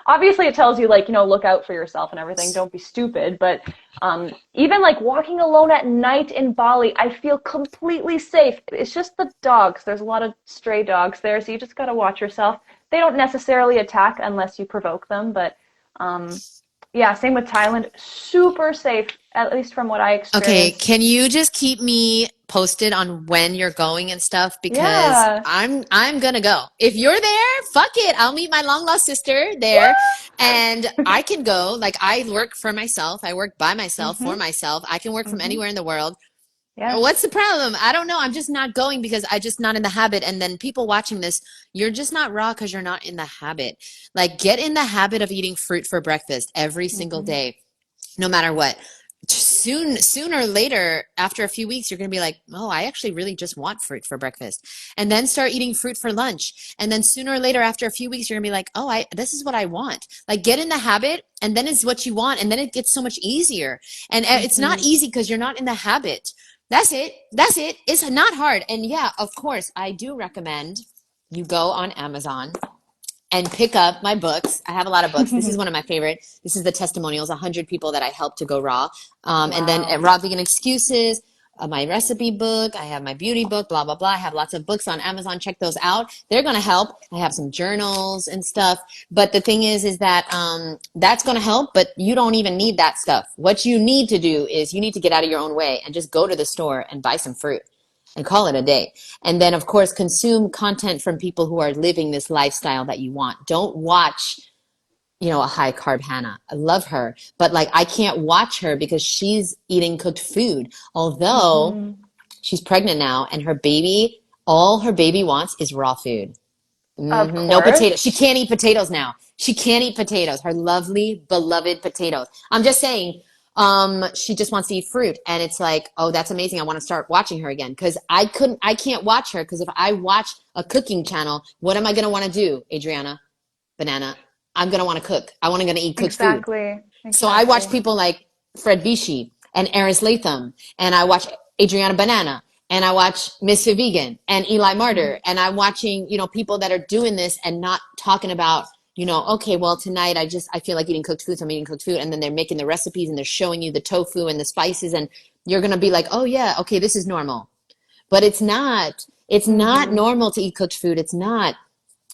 A: Obviously it tells you like, look out for yourself and everything. Don't be stupid, but even like walking alone at night in Bali, I feel completely safe. It's just the dogs. There's a lot of stray dogs there, so you just got to watch yourself. They don't necessarily attack unless you provoke them, but um, Yeah, same with Thailand. Super safe, at least from what I
B: Okay,
A: experienced.
B: can you just keep me posted on when you're going and stuff? Because
A: Yeah.
B: I'm gonna go. If you're there, fuck it. I'll meet my long lost sister there and I can go. Like I work for myself. I work by myself for
A: Mm-hmm.
B: myself. I can work from
A: Mm-hmm.
B: anywhere in the world. What's
A: Yes.
B: the problem? I don't know. I'm just not going because I just not in the habit. And then people watching this, you're just not raw because you're not in the habit. Like get in the habit of eating fruit for breakfast every single
A: Mm-hmm.
B: day no matter what. Sooner or later, after a few weeks, you're going to be like, oh, I actually really just want fruit for breakfast. And then start eating fruit for lunch. And then sooner or later, after a few weeks, you're going to be like, oh, this is what I want. Like get in the habit and then it's what you want. And then it gets so much easier. And it's not
A: Mm-hmm.
B: easy because you're not in the habit. That's it. That's it. It's not hard. And yeah, of course, I do recommend you go on Amazon and pick up my books. I have a lot of books. This is one of my favorite. This is the testimonials, 100 people that I helped to go raw. And then
A: Wow.
B: Raw Vegan Excuses, my recipe book. I have my beauty book, blah, blah, blah. I have lots of books on Amazon. Check those out. They're going to help. I have some journals and stuff. But the thing is that that's going to help, but you don't even need that stuff. What you need to do is you need to get out of your own way and just go to the store and buy some fruit and call it a day. And then, of course, consume content from people who are living this lifestyle that you want. Don't watch, a high carb Hannah. I love her, but like I can't watch her because she's eating cooked food. Although
A: Mm-hmm.
B: she's pregnant now and all her baby wants is raw food.
A: Of
B: No
A: course.
B: potatoes. She can't eat potatoes now. She can't eat potatoes. Her lovely, beloved potatoes. I'm just saying, she just wants to eat fruit. And it's like, oh, that's amazing. I want to start watching her again. Cause I can't watch her. Cause if I watch a cooking channel, what am I going to want to do, Adriana? Banana. I'm going to want to cook. I'm going to eat cooked food.
A: Exactly.
B: So I watch
A: Exactly.
B: people like Fred Bishi and Aris Latham, and I watch Adriana Banana, and I watch Ms.FitVegan Vegan and Eli
A: Mm-hmm.
B: Martyr, and I'm watching, people that are doing this and not talking about, okay, well, tonight I feel like eating cooked food, so I'm eating cooked food, and then they're making the recipes and they're showing you the tofu and the spices, and you're going to be like, oh yeah, okay, this is normal. But it's not. It's not
A: Mm-hmm.
B: normal to eat cooked food. It's not.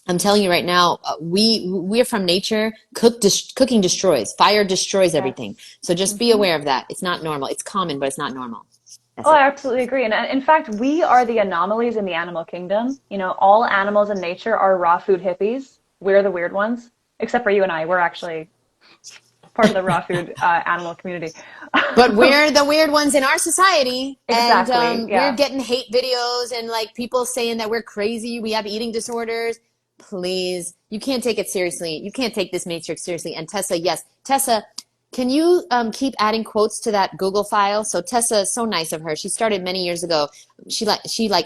B: I'm telling you right now, we're from nature. Cooking destroys. Fire destroys
A: Yes.
B: everything. So just be
A: Mm-hmm.
B: aware of that. It's not normal. It's common, but it's not normal. That's
A: Oh,
B: it.
A: I absolutely agree. And in fact, we are the anomalies in the animal kingdom. All animals in nature are raw food hippies. We're the weird ones, except for you and I. We're actually part of the raw food animal community.
B: But we're the weird ones in our society, and
A: Exactly.
B: we're
A: Yeah.
B: getting hate videos and like people saying that we're crazy. We have eating disorders. Please, you can't take it seriously. You can't take this matrix seriously. And Tessa, yes, Tessa, can you keep adding quotes to that Google file? So Tessa is so nice of her. She started many years ago. She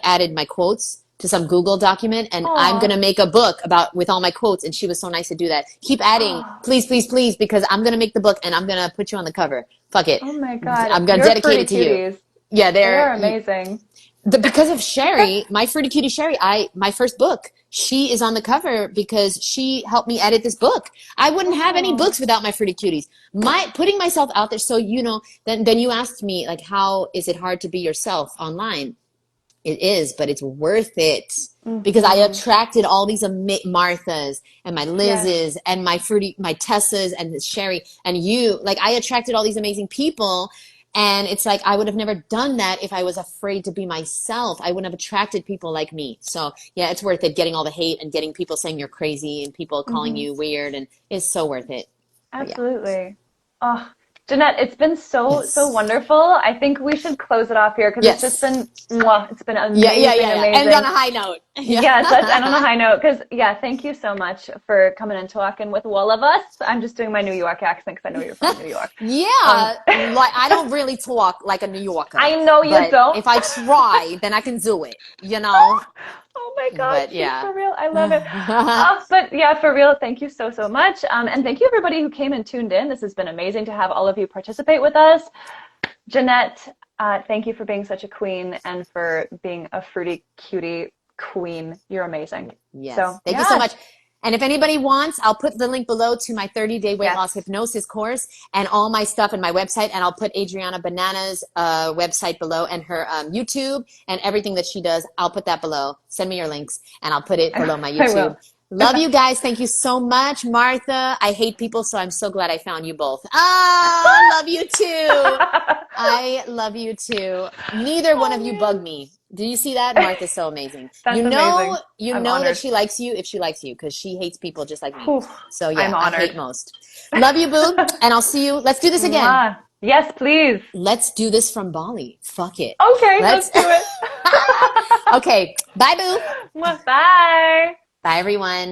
B: added my quotes to some Google document, and I'm
A: Aw.
B: gonna make a book about with all my quotes. And she was so nice to do that. Keep adding, please, please, please, because I'm gonna make the book and I'm gonna put you on the cover. Fuck it.
A: Oh my God.
B: I'm gonna
A: You're
B: dedicate
A: fruity
B: it to you.
A: cuties.
B: Yeah,
A: They are amazing.
B: because of Sherry, my Fruity Cutie Sherry, my first book, she is on the cover because she helped me edit this book. I wouldn't have any
A: Oh.
B: books without my Fruity Cuties. My putting myself out there, so then you asked me like, how is it hard to be yourself online? It is, but it's worth it because I
A: Mm-hmm.
B: attracted all these Marthas and my
A: Yes.
B: Liz's and my Tessas and the Sherry and you. Like I attracted all these amazing people. And it's like I would have never done that if I was afraid to be myself. I wouldn't have attracted people like me. So yeah, it's worth it getting all the hate and getting people saying you're crazy and people calling
A: Mm-hmm.
B: you weird and it's so worth it. But yeah.
A: Absolutely. Oh, Jeanette, it's been so
B: Yes.
A: wonderful. I think we should close it off here because it's just
B: Yes.
A: been, mwah, it's been
B: Yeah, yeah,
A: amazing,
B: yeah, yeah. And on
A: amazing.
B: a high note. Yeah.
A: Yes, let's end on a high note because, yeah, thank you so much for coming and talking with all of us. I'm just doing my New York accent because I know you're from New York. Um,
B: Yeah, like I don't really talk like a New Yorker,
A: I know you
B: but
A: don't.
B: if I try, then I can do it.
A: Oh my God,
B: But
A: she's
B: yeah.
A: for real. I love it. But yeah, for real, thank you so much. And thank you everybody who came and tuned in. This has been amazing to have all of you participate with us. Jeanette, thank you for being such a queen and for being a fruity cutie queen. You're amazing.
B: Yes.
A: So
B: Thank you so
A: yes,
B: much. And if anybody wants, I'll put the link below to my 30-day weight loss
A: yes.
B: hypnosis course and all my stuff in my website. And I'll put Adriana Banana's website below and her YouTube and everything that she does. I'll put that below. Send me your links and I'll put it below my
A: I
B: YouTube.
A: will.
B: Love you guys. Thank you so much, Martha. I hate people, so I'm so glad I found you both. Ah, love you too. I love you too. Neither one
A: Oh
B: of you bug
A: man.
B: me. Do you see that? Martha's so amazing.
A: That's amazing.
B: You
A: I'm
B: know that
A: honored.
B: she likes you if she likes you because she hates people just like me.
A: Whew.
B: So yeah,
A: I'm
B: I hate
A: honored.
B: most. Love you, boo. And I'll see you. Let's do this again.
A: Mwah. Yes, please.
B: Let's do this from Bali. Fuck it.
A: Okay, let's
B: Let's.
A: do it.
B: Okay. Bye, boo.
A: Mwah. Bye.
B: Bye, everyone.